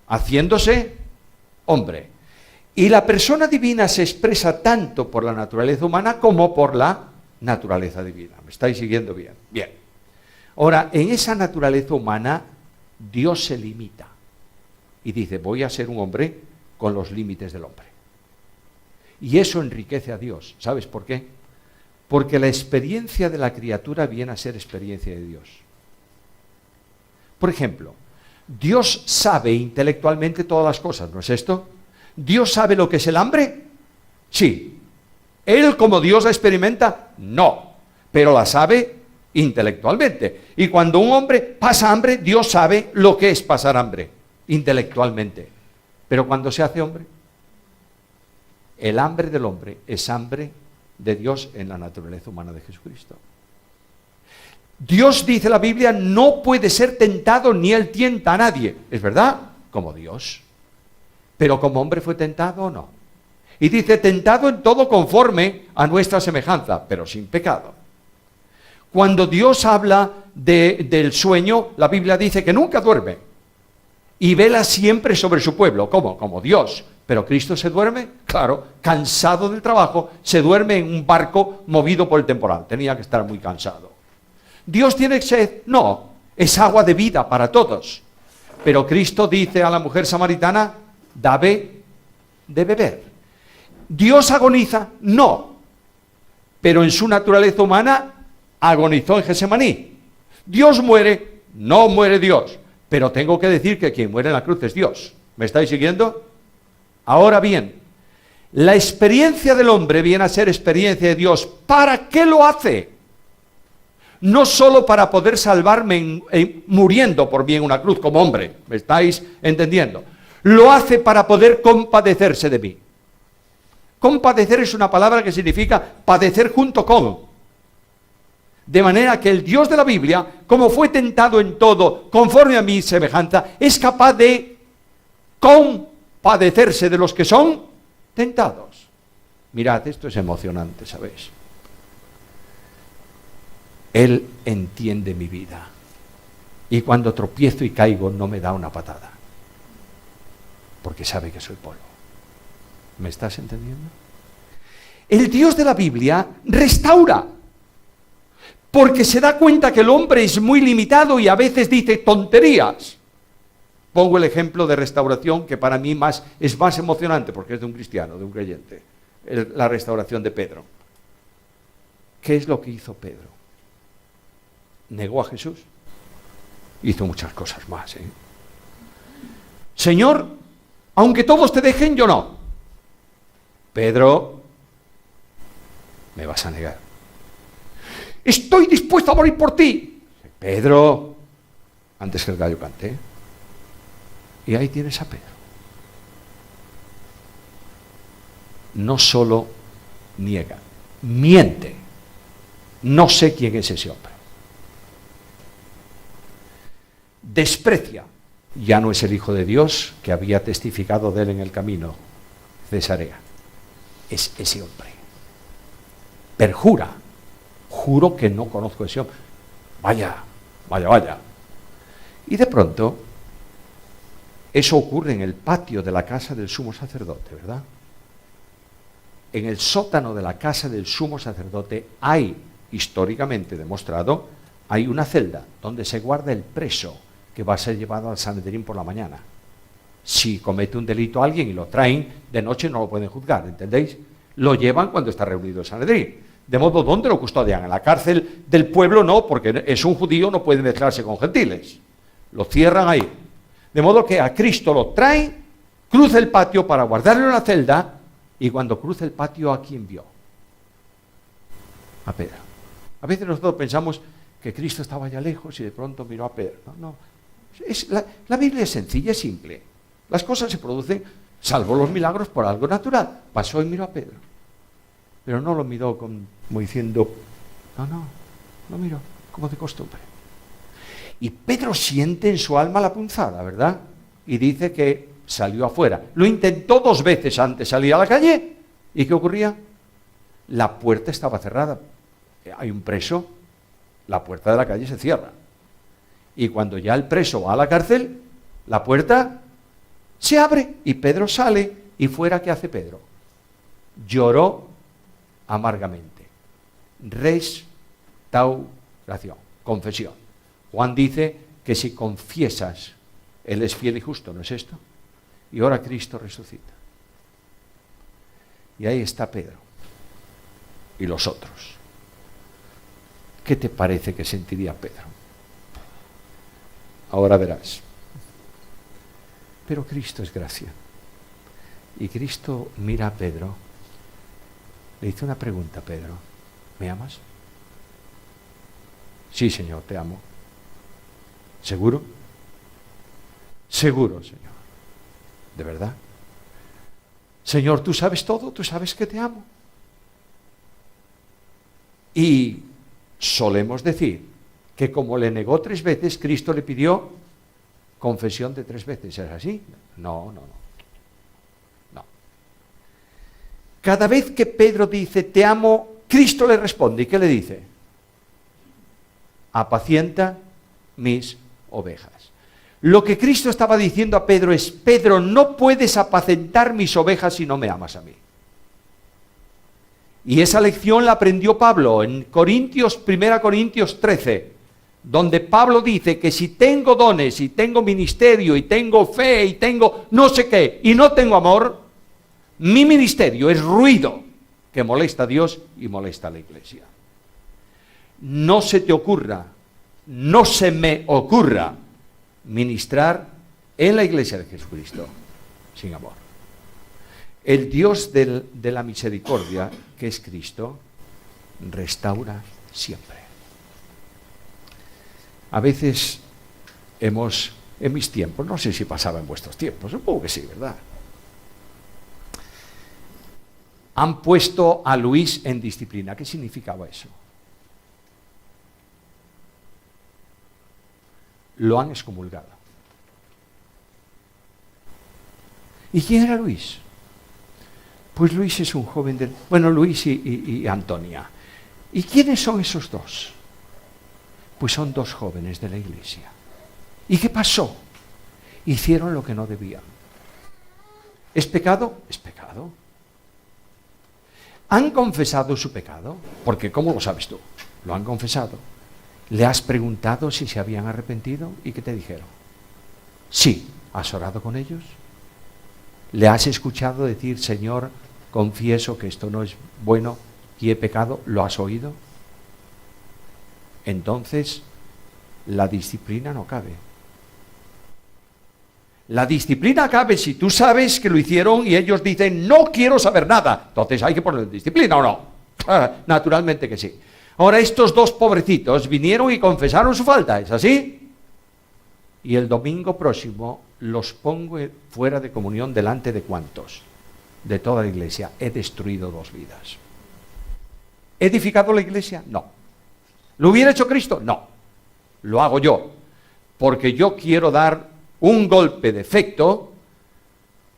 haciéndose hombre. Y la persona divina se expresa tanto por la naturaleza humana como por la naturaleza divina. ¿Me estáis siguiendo bien? Bien. Ahora, en esa naturaleza humana, Dios se limita. Y dice, voy a ser un hombre con los límites del hombre. Y eso enriquece a Dios. ¿Sabes por qué? Porque la experiencia de la criatura viene a ser experiencia de Dios. Por ejemplo, Dios sabe intelectualmente todas las cosas, ¿no es esto? ¿Dios sabe lo que es el hambre? Sí. ¿Él como Dios la experimenta? No. Pero la sabe intelectualmente. Y cuando un hombre pasa hambre, Dios sabe lo que es pasar hambre, intelectualmente. Pero cuando se hace hombre, el hambre del hombre es hambre de Dios en la naturaleza humana de Jesucristo. Dios, dice la Biblia, no puede ser tentado ni él tienta a nadie. ¿Es verdad? Como Dios. Pero como hombre fue tentado o no. Y dice, tentado en todo conforme a nuestra semejanza, pero sin pecado. Cuando Dios habla del sueño, la Biblia dice que nunca duerme. Y vela siempre sobre su pueblo. ¿Cómo? Como Dios. ¿Pero Cristo se duerme? Claro, cansado del trabajo, se duerme en un barco movido por el temporal. Tenía que estar muy cansado. ¿Dios tiene sed? No, es agua de vida para todos. Pero Cristo dice a la mujer samaritana, dame de beber. ¿Dios agoniza? No. Pero en su naturaleza humana agonizó en Getsemaní. ¿Dios muere? No muere Dios. Pero tengo que decir que quien muere en la cruz es Dios. ¿Me estáis siguiendo? Ahora bien, la experiencia del hombre viene a ser experiencia de Dios. ¿Para qué lo hace? No solo para poder salvarme muriendo por mí en una cruz como hombre. ¿Me estáis entendiendo? Lo hace para poder compadecerse de mí. Compadecer es una palabra que significa padecer junto con. De manera que el Dios de la Biblia, como fue tentado en todo, conforme a mi semejanza, es capaz de compadecerse de los que son tentados. Mirad, esto es emocionante, ¿sabéis? Él entiende mi vida. Y cuando tropiezo y caigo, no me da una patada. Porque sabe que soy polvo. ¿Me estás entendiendo? El Dios de la Biblia restaura, porque se da cuenta que el hombre es muy limitado y a veces dice tonterías. Pongo el ejemplo de restauración que para mí es más emocionante, porque es de un cristiano, de un creyente, la restauración de Pedro. ¿Qué es lo que hizo Pedro? Negó a Jesús. Hizo muchas cosas más. Señor, aunque todos te dejen, yo no. Pedro, me vas a negar. Estoy dispuesto a morir por ti. Pedro, antes que el gallo cante. Y ahí tienes a Pedro. No solo niega, miente. No sé quién es ese hombre. Desprecia. Ya no es el Hijo de Dios que había testificado de él en el camino, Cesarea. Es ese hombre. Perjura. Juro que no conozco a ese hombre. Vaya. Y de pronto, eso ocurre en el patio de la casa del sumo sacerdote, ¿verdad? En el sótano de la casa del sumo sacerdote hay, históricamente demostrado, hay una celda donde se guarda el preso que va a ser llevado al Sanedrín por la mañana. Si comete un delito alguien y lo traen, de noche no lo pueden juzgar, ¿entendéis? Lo llevan cuando está reunido el Sanedrín. De modo, ¿dónde lo custodian? En la cárcel del pueblo no, porque es un judío, no puede mezclarse con gentiles. Lo cierran ahí. De modo que a Cristo lo traen, cruza el patio para guardarlo en la celda, y cuando cruza el patio, ¿a quién vio? A Pedro. A veces nosotros pensamos que Cristo estaba allá lejos y de pronto miró a Pedro. No. La Biblia es sencilla, es simple. Las cosas se producen, salvo los milagros, por algo natural. Pasó y miró a Pedro. Pero no lo miró como diciendo, no miró, como de costumbre. Y Pedro siente en su alma la punzada, ¿verdad? Y dice que salió afuera. Lo intentó 2 veces antes de salir a la calle. ¿Y qué ocurría? La puerta estaba cerrada. Hay un preso, la puerta de la calle se cierra. Y cuando ya el preso va a la cárcel, la puerta se abre y Pedro sale. ¿Y fuera qué hace Pedro? Lloró amargamente. Restauración, confesión. Juan dice que si confiesas, Él es fiel y justo, ¿no es esto? Y ahora Cristo resucita. Y ahí está Pedro. Y los otros. ¿Qué te parece que sentiría Pedro? Ahora verás. Pero Cristo es gracia. Y Cristo mira a Pedro. Le hizo una pregunta a Pedro. ¿Me amas? Sí, Señor, te amo. ¿Seguro? Seguro, Señor. ¿De verdad? Señor, tú sabes todo, tú sabes que te amo. Y solemos decir que como le negó 3 veces, Cristo le pidió confesión de 3 veces. ¿Es así? No. Cada vez que Pedro dice, te amo, Cristo le responde. ¿Y qué le dice? Apacienta mis ovejas. Lo que Cristo estaba diciendo a Pedro es, Pedro, no puedes apacentar mis ovejas si no me amas a mí. Y esa lección la aprendió Pablo en 1 Corintios 13, donde Pablo dice que si tengo dones, y tengo ministerio, y tengo fe, y tengo no sé qué, y no tengo amor, mi ministerio es ruido que molesta a Dios y molesta a la iglesia. No se te ocurra, no se me ocurra ministrar en la iglesia de Jesucristo sin amor. El Dios de la misericordia, que es Cristo, restaura siempre. A veces en mis tiempos, no sé si pasaba en vuestros tiempos, supongo que sí, ¿verdad? Han puesto a Luis en disciplina. ¿Qué significaba eso? Lo han excomulgado. ¿Y quién era Luis? Pues Luis es un joven de... Bueno, Luis y Antonia. ¿Y quiénes son esos dos? Pues son 2 jóvenes de la iglesia. ¿Y qué pasó? Hicieron lo que no debían. ¿Es pecado? Es pecado. ¿Han confesado su pecado? Porque ¿cómo lo sabes tú? Lo han confesado. ¿Le has preguntado si se habían arrepentido? ¿Y qué te dijeron? Sí. ¿Has orado con ellos? ¿Le has escuchado decir, Señor, confieso que esto no es bueno y he pecado? ¿Lo has oído? Entonces, la disciplina no cabe. La disciplina cabe si tú sabes que lo hicieron y ellos dicen, no quiero saber nada. Entonces hay que poner disciplina, ¿o no? Naturalmente que sí. Ahora estos 2 pobrecitos vinieron y confesaron su falta, ¿es así? Y el domingo próximo los pongo fuera de comunión delante de ¿cuántos? De toda la iglesia. He destruido 2 vidas. ¿He edificado la iglesia? No. ¿Lo hubiera hecho Cristo? No. Lo hago yo. Porque yo quiero dar un golpe de efecto,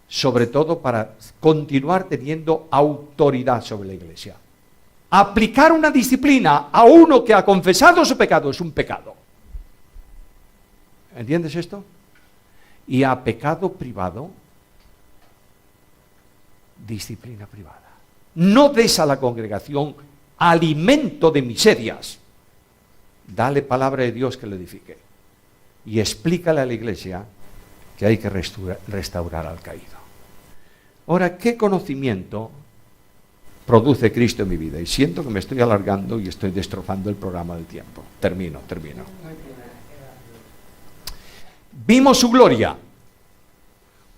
sobre todo para continuar teniendo autoridad sobre la iglesia. Aplicar una disciplina a uno que ha confesado su pecado es un pecado. ¿Entiendes esto? Y a pecado privado, disciplina privada. No des a la congregación alimento de miserias. Dale palabra de Dios que lo edifique. Y explícale a la iglesia que hay que restaurar al caído. Ahora, ¿qué conocimiento produce Cristo en mi vida? Y siento que me estoy alargando y estoy destrozando el programa del tiempo. Termino. Vimos su gloria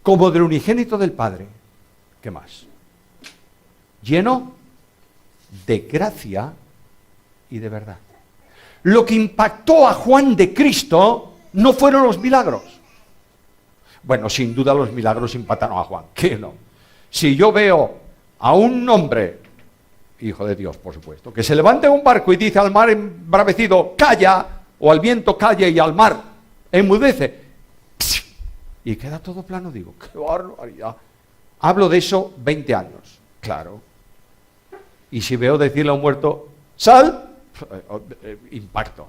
como del unigénito del Padre. ¿Qué más? Lleno de gracia y de verdad. Lo que impactó a Juan de Cristo no fueron los milagros. Bueno, sin duda los milagros impactaron a Juan. ¿Qué no? Si yo veo a un hombre, hijo de Dios, por supuesto, que se levanta en un barco y dice al mar embravecido, calla, o al viento calla y al mar enmudece, y queda todo plano, digo, qué barbaridad. Hablo de eso 20 años, claro. Y si veo decirle a un muerto, sal, impacto.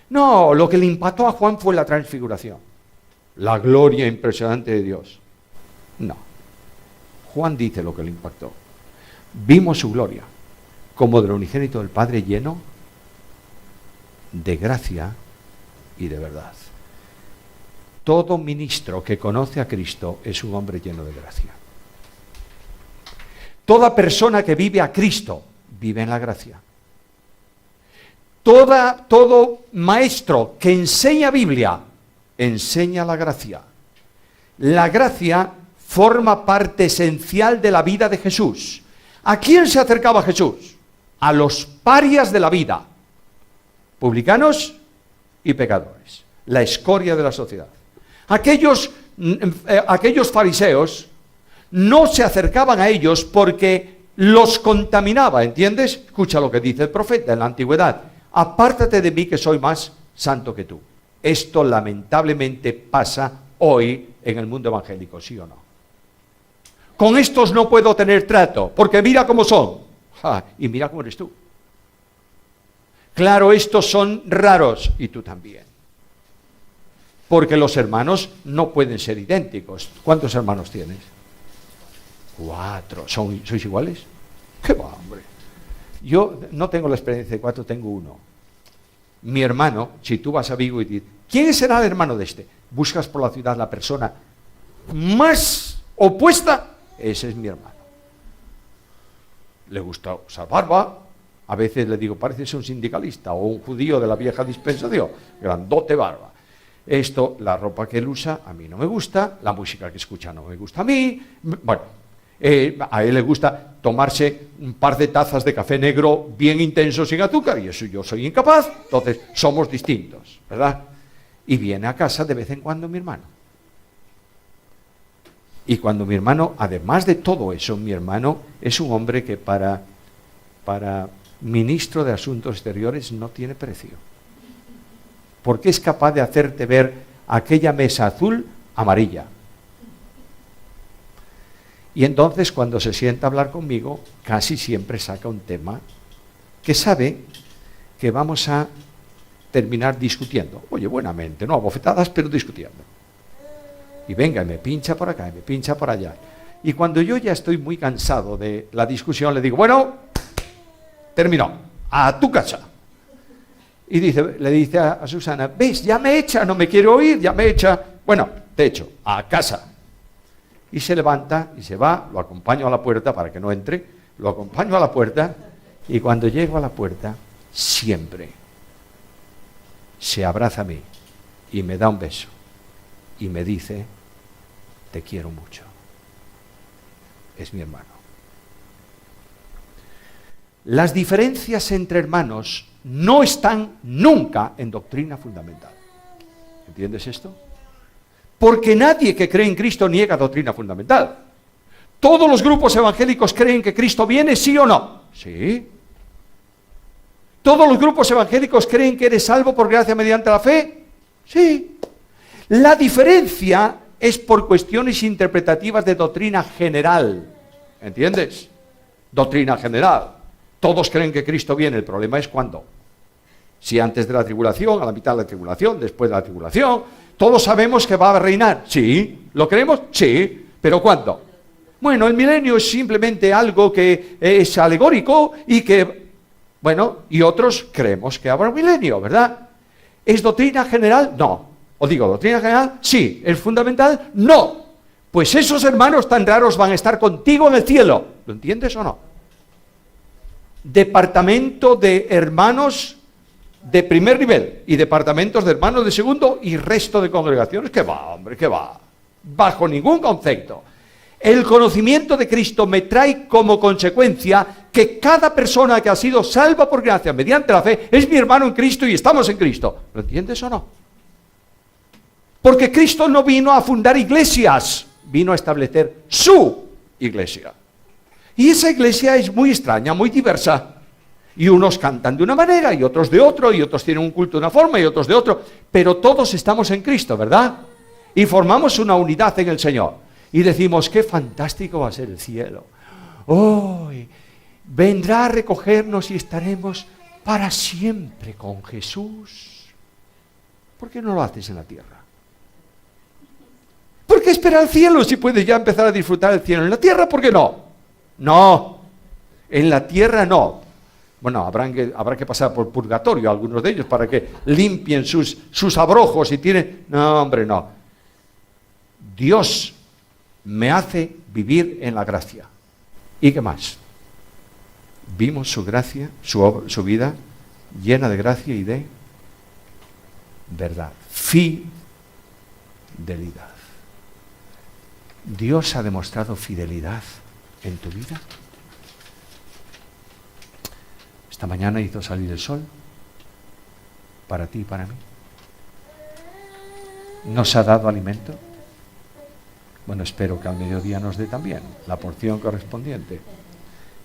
No, lo que le impactó a Juan fue la transfiguración, la gloria impresionante de Dios. No, Juan dice lo que le impactó. Vimos su gloria, como del unigénito del Padre, lleno de gracia y de verdad. Todo ministro que conoce a Cristo es un hombre lleno de gracia. Toda persona que vive a Cristo vive en la gracia. Todo maestro que enseña Biblia enseña la gracia. La gracia forma parte esencial de la vida de Jesús. ¿A quién se acercaba Jesús? A los parias de la vida, publicanos y pecadores, la escoria de la sociedad. Aquellos fariseos no se acercaban a ellos porque los contaminaba, ¿entiendes? Escucha lo que dice el profeta en la antigüedad. apártate de mí que soy más santo que tú. Esto lamentablemente pasa hoy en el mundo evangélico, ¿sí o no? Con estos no puedo tener trato, porque mira cómo son. Y mira cómo eres tú. Claro, estos son raros, y tú también. Porque los hermanos no pueden ser idénticos. ¿Cuántos hermanos tienes? 4. ¿Sois iguales? ¡Qué va, hombre! Yo no tengo la experiencia de 4, tengo 1. Mi hermano, si tú vas a Vigo y dices, ¿quién será el hermano de este? Buscas por la ciudad la persona más opuesta, ese es mi hermano. Le gusta usar barba, a veces le digo, parece un sindicalista o un judío de la vieja dispensación, grandote barba. Esto, la ropa que él usa, a mí no me gusta, la música que escucha no me gusta a mí, bueno, a él le gusta tomarse un par de tazas de café negro bien intenso sin azúcar, y eso yo soy incapaz, entonces somos distintos, ¿verdad? Y viene a casa de vez en cuando mi hermano. Y cuando mi hermano, además de todo eso, mi hermano es un hombre que para ministro de Asuntos Exteriores no tiene precio. Porque es capaz de hacerte ver aquella mesa azul amarilla. Y entonces cuando se sienta a hablar conmigo, casi siempre saca un tema que sabe que vamos a terminar discutiendo. Oye, buenamente, no a bofetadas, pero discutiendo. Y venga, y me pincha por acá, y me pincha por allá. Y cuando yo ya estoy muy cansado de la discusión, le digo, bueno, terminó, a tu casa. Y le dice a Susana, ¿ves? Ya me echa, no me quiero oír, ya me echa. Bueno, te echo, a casa. Y se levanta y se va, lo acompaño a la puerta para que no entre, lo acompaño a la puerta, y cuando llego a la puerta, siempre se abraza a mí y me da un beso y me dice, te quiero mucho. Es mi hermano. Las diferencias entre hermanos no están nunca en doctrina fundamental. ¿Entiendes esto? Porque nadie que cree en Cristo niega doctrina fundamental. ¿Todos los grupos evangélicos creen que Cristo viene, sí o no? Sí. ¿Todos los grupos evangélicos creen que eres salvo por gracia mediante la fe? Sí. La diferencia es por cuestiones interpretativas de doctrina general. ¿Entiendes? Doctrina general. Todos creen que Cristo viene, el problema es cuándo. Si antes de la tribulación, a la mitad de la tribulación, después de la tribulación. Todos sabemos que va a reinar. Sí. ¿Lo creemos? Sí. ¿Pero cuándo? Bueno, el milenio es simplemente algo que es alegórico y que, bueno, y otros creemos que habrá un milenio, ¿verdad? ¿Es doctrina general? No. O digo, ¿doctrina general? Sí. ¿Es fundamental? No. Pues esos hermanos tan raros van a estar contigo en el cielo. ¿Lo entiendes o no? Departamento de hermanos de primer nivel y departamentos de hermanos de segundo y resto de congregaciones. ¿Qué va, hombre? ¿Qué va? Bajo ningún concepto. El conocimiento de Cristo me trae como consecuencia que cada persona que ha sido salva por gracia mediante la fe es mi hermano en Cristo y estamos en Cristo. ¿Lo entiendes o no? Porque Cristo no vino a fundar iglesias, vino a establecer su iglesia. Y esa iglesia es muy extraña, muy diversa. Y unos cantan de una manera y otros de otro, y otros tienen un culto de una forma y otros de otro. Pero todos estamos en Cristo, ¿verdad? Y formamos una unidad en el Señor. Y decimos, qué fantástico va a ser el cielo. Hoy vendrá a recogernos y estaremos para siempre con Jesús. ¿Por qué no lo haces en la tierra? ¿Por qué esperar al cielo si puedes ya empezar a disfrutar del cielo? ¿En la tierra por qué no? No, en la tierra no. Bueno, habrá que pasar por purgatorio algunos de ellos para que limpien sus abrojos y tienen... No, hombre, no. Dios me hace vivir en la gracia. ¿Y qué más? Vimos su gracia, su vida llena de gracia y de verdad. Fidelidad. ¿Dios ha demostrado fidelidad en tu vida? Esta mañana hizo salir el sol para ti y para mí. ¿Nos ha dado alimento? Bueno, espero que al mediodía nos dé también la porción correspondiente.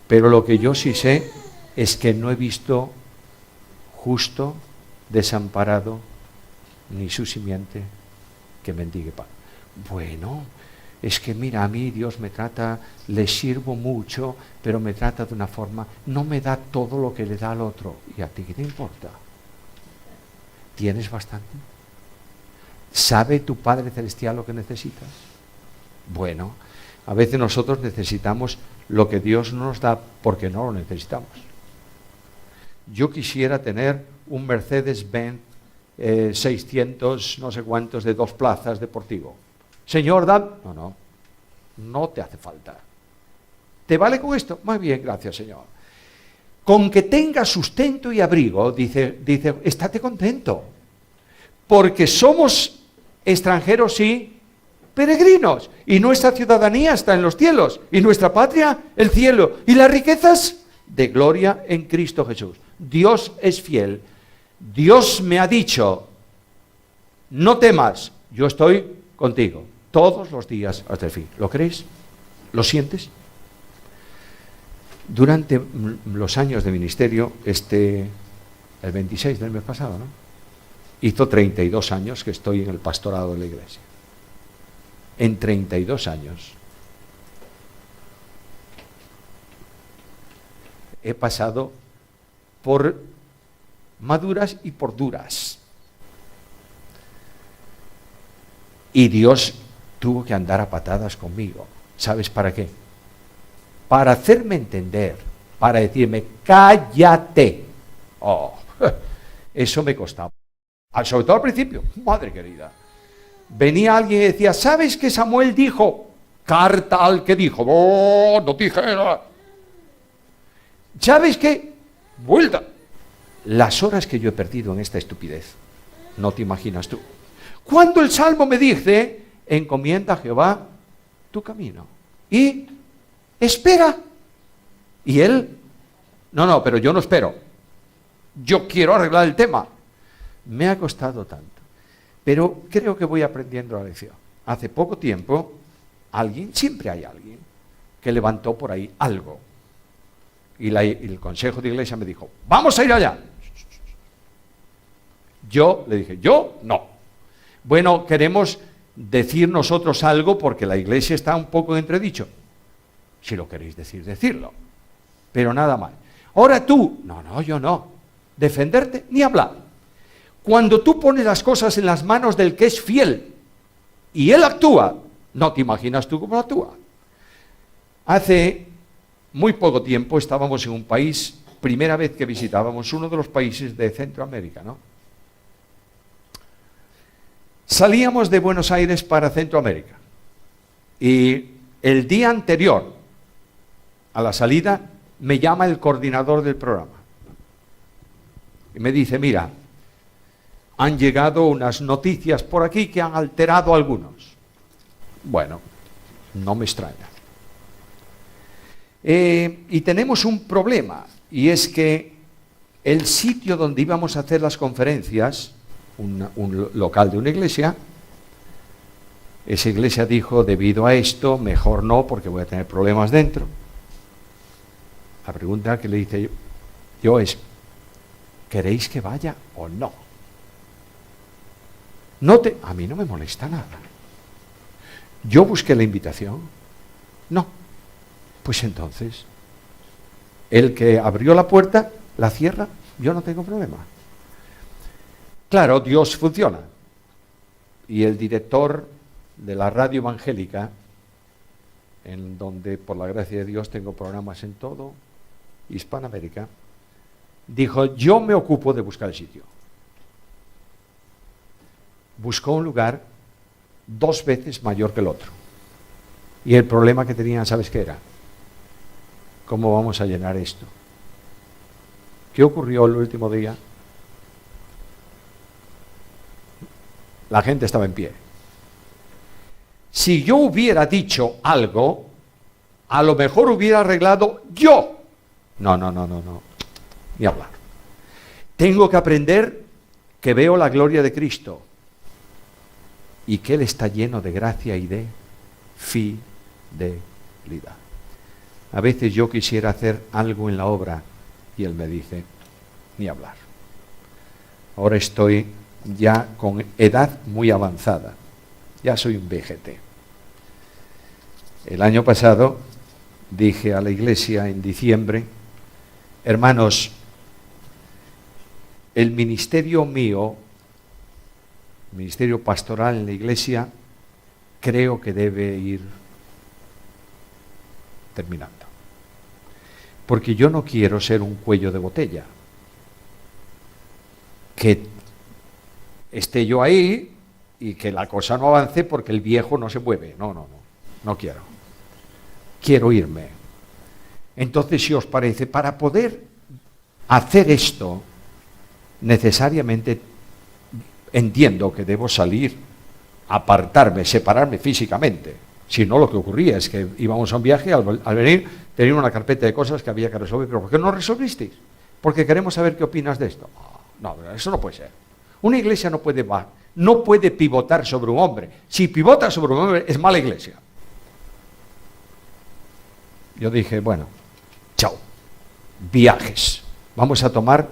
Pero lo que yo sí sé es que no he visto justo, desamparado, ni su simiente que mendigue pan. Bueno, es que mira, a mí Dios me trata, le sirvo mucho, pero me trata de una forma, no me da todo lo que le da al otro. ¿Y a ti qué te importa? ¿Tienes bastante? ¿Sabe tu Padre Celestial lo que necesitas? Bueno, a veces nosotros necesitamos lo que Dios no nos da porque no lo necesitamos. Yo quisiera tener un Mercedes-Benz 600, no sé cuántos, de 2 plazas deportivo. Señor, no te hace falta. ¿Te vale con esto? Muy bien, gracias, Señor. Con que tengas sustento y abrigo, dice, estate contento. Porque somos extranjeros y peregrinos. Y nuestra ciudadanía está en los cielos. Y nuestra patria, el cielo. Y las riquezas de gloria en Cristo Jesús. Dios es fiel. Dios me ha dicho, no temas, yo estoy contigo todos los días hasta el fin. ¿Lo crees? ¿Lo sientes? Durante los años de ministerio, el 26 del mes pasado, ¿no? Hizo 32 años que estoy en el pastorado de la iglesia. En 32 años he pasado por maduras y por duras. Y Dios tuvo que andar a patadas conmigo. ¿Sabes para qué? Para hacerme entender, para decirme, cállate. Oh, eso me costaba. Sobre todo al principio, madre querida. Venía alguien y decía, ¿sabes que Samuel dijo? Carta al que dijo, no dije nada. ¿Sabes qué? Vuelta. Las horas que yo he perdido en esta estupidez, no te imaginas tú. Cuando el Salmo me dice, encomienda a Jehová tu camino y espera. Y él, pero yo no espero. Yo quiero arreglar el tema. Me ha costado tanto, pero creo que voy aprendiendo la lección. Hace poco tiempo, siempre hay alguien, que levantó por ahí algo. Y el consejo de iglesia me dijo, vamos a ir allá. Yo le dije, yo no. Bueno, queremos decir nosotros algo porque la iglesia está un poco en entredicho. Si lo queréis decir, decirlo. Pero nada más. Ahora tú, yo no. Defenderte ni hablar. Cuando tú pones las cosas en las manos del que es fiel y él actúa, no te imaginas tú cómo actúa. Hace muy poco tiempo estábamos en un país, primera vez que visitábamos uno de los países de Centroamérica, ¿no? Salíamos de Buenos Aires para Centroamérica y el día anterior a la salida me llama el coordinador del programa y me dice, mira, han llegado unas noticias por aquí que han alterado a algunos. Bueno, no me extraña. Y tenemos un problema, y es que el sitio donde íbamos a hacer las conferencias, un local de una iglesia, esa iglesia dijo, debido a esto, mejor no, porque voy a tener problemas dentro. La pregunta que le hice yo es, ¿queréis que vaya o no? A mí no me molesta nada. Yo busqué la invitación. No. Pues entonces, el que abrió la puerta, la cierra, yo no tengo problema. Claro, Dios funciona. Y el director de la radio evangélica, en donde por la gracia de Dios tengo programas en todo Hispanoamérica, dijo, yo me ocupo de buscar el sitio. Buscó un lugar 2 veces mayor que el otro. Y el problema que tenían, ¿sabes qué era? ¿Cómo vamos a llenar esto? ¿Qué ocurrió el último día? La gente estaba en pie. Si yo hubiera dicho algo, a lo mejor hubiera arreglado yo. No. Ni hablar. Tengo que aprender que veo la gloria de Cristo y que Él está lleno de gracia y de fidelidad. A veces yo quisiera hacer algo en la obra y Él me dice, ni hablar. Ahora estoy ya con edad muy avanzada. Ya soy un vejete. El año pasado dije a la iglesia en diciembre: hermanos, el ministerio mío, ministerio pastoral en la iglesia, creo que debe ir terminando. Porque yo no quiero ser un cuello de botella. Que esté yo ahí y que la cosa no avance porque el viejo no se mueve. No quiero. Quiero irme. Entonces, si os parece, para poder hacer esto, necesariamente entiendo que debo salir, apartarme, separarme físicamente. Si no, lo que ocurría es que íbamos a un viaje, al venir tenía una carpeta de cosas que había que resolver. ¿Pero por qué no resolvisteis? Porque queremos saber qué opinas de esto. No, eso no puede ser. Una iglesia no puede pivotar sobre un hombre. Si pivota sobre un hombre, es mala iglesia. Yo dije, bueno, chao, viajes. Vamos a tomar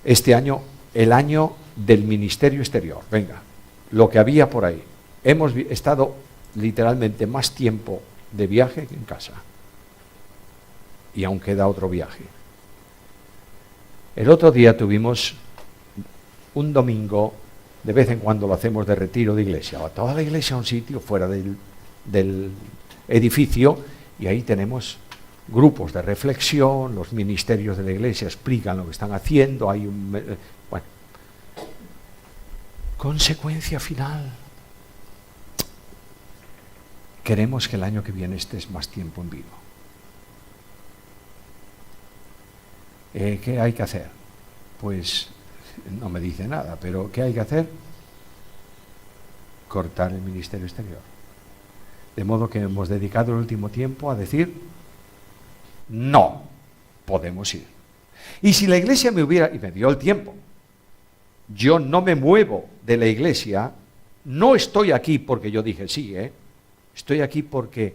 este año el año del ministerio exterior. Venga, lo que había por ahí. Hemos estado literalmente más tiempo de viaje que en casa. Y aún queda otro viaje. El otro día tuvimos un domingo, de vez en cuando lo hacemos de retiro de iglesia. Va toda la iglesia a un sitio fuera del edificio y ahí tenemos grupos de reflexión, los ministerios de la iglesia explican lo que están haciendo, hay un... Bueno. Consecuencia final. Queremos que el año que viene estés más tiempo en vivo. ¿Qué hay que hacer? Pues no me dice nada, pero ¿qué hay que hacer? Cortar el ministerio exterior. De modo que hemos dedicado el último tiempo a decir, no podemos ir. Y si la iglesia me dio el tiempo, yo no me muevo de la iglesia, no estoy aquí porque yo dije sí, estoy aquí porque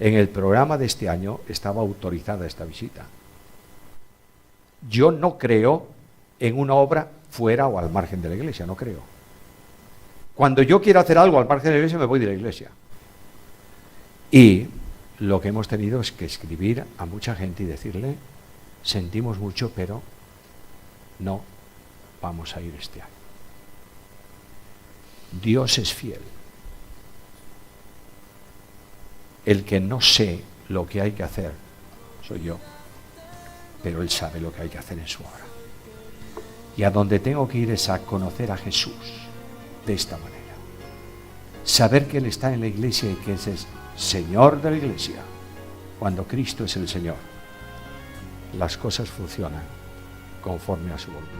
en el programa de este año estaba autorizada esta visita. Yo no creo en una obra fuera o al margen de la iglesia, no creo. Cuando yo quiero hacer algo al margen de la iglesia, me voy de la iglesia. Y lo que hemos tenido es que escribir a mucha gente y decirle, sentimos mucho, pero no vamos a ir este año. Dios es fiel. El que no sé lo que hay que hacer soy yo, pero Él sabe lo que hay que hacer en su obra. Y a donde tengo que ir es a conocer a Jesús de esta manera. Saber que Él está en la iglesia y que es el Señor de la iglesia. Cuando Cristo es el Señor, las cosas funcionan conforme a su voluntad.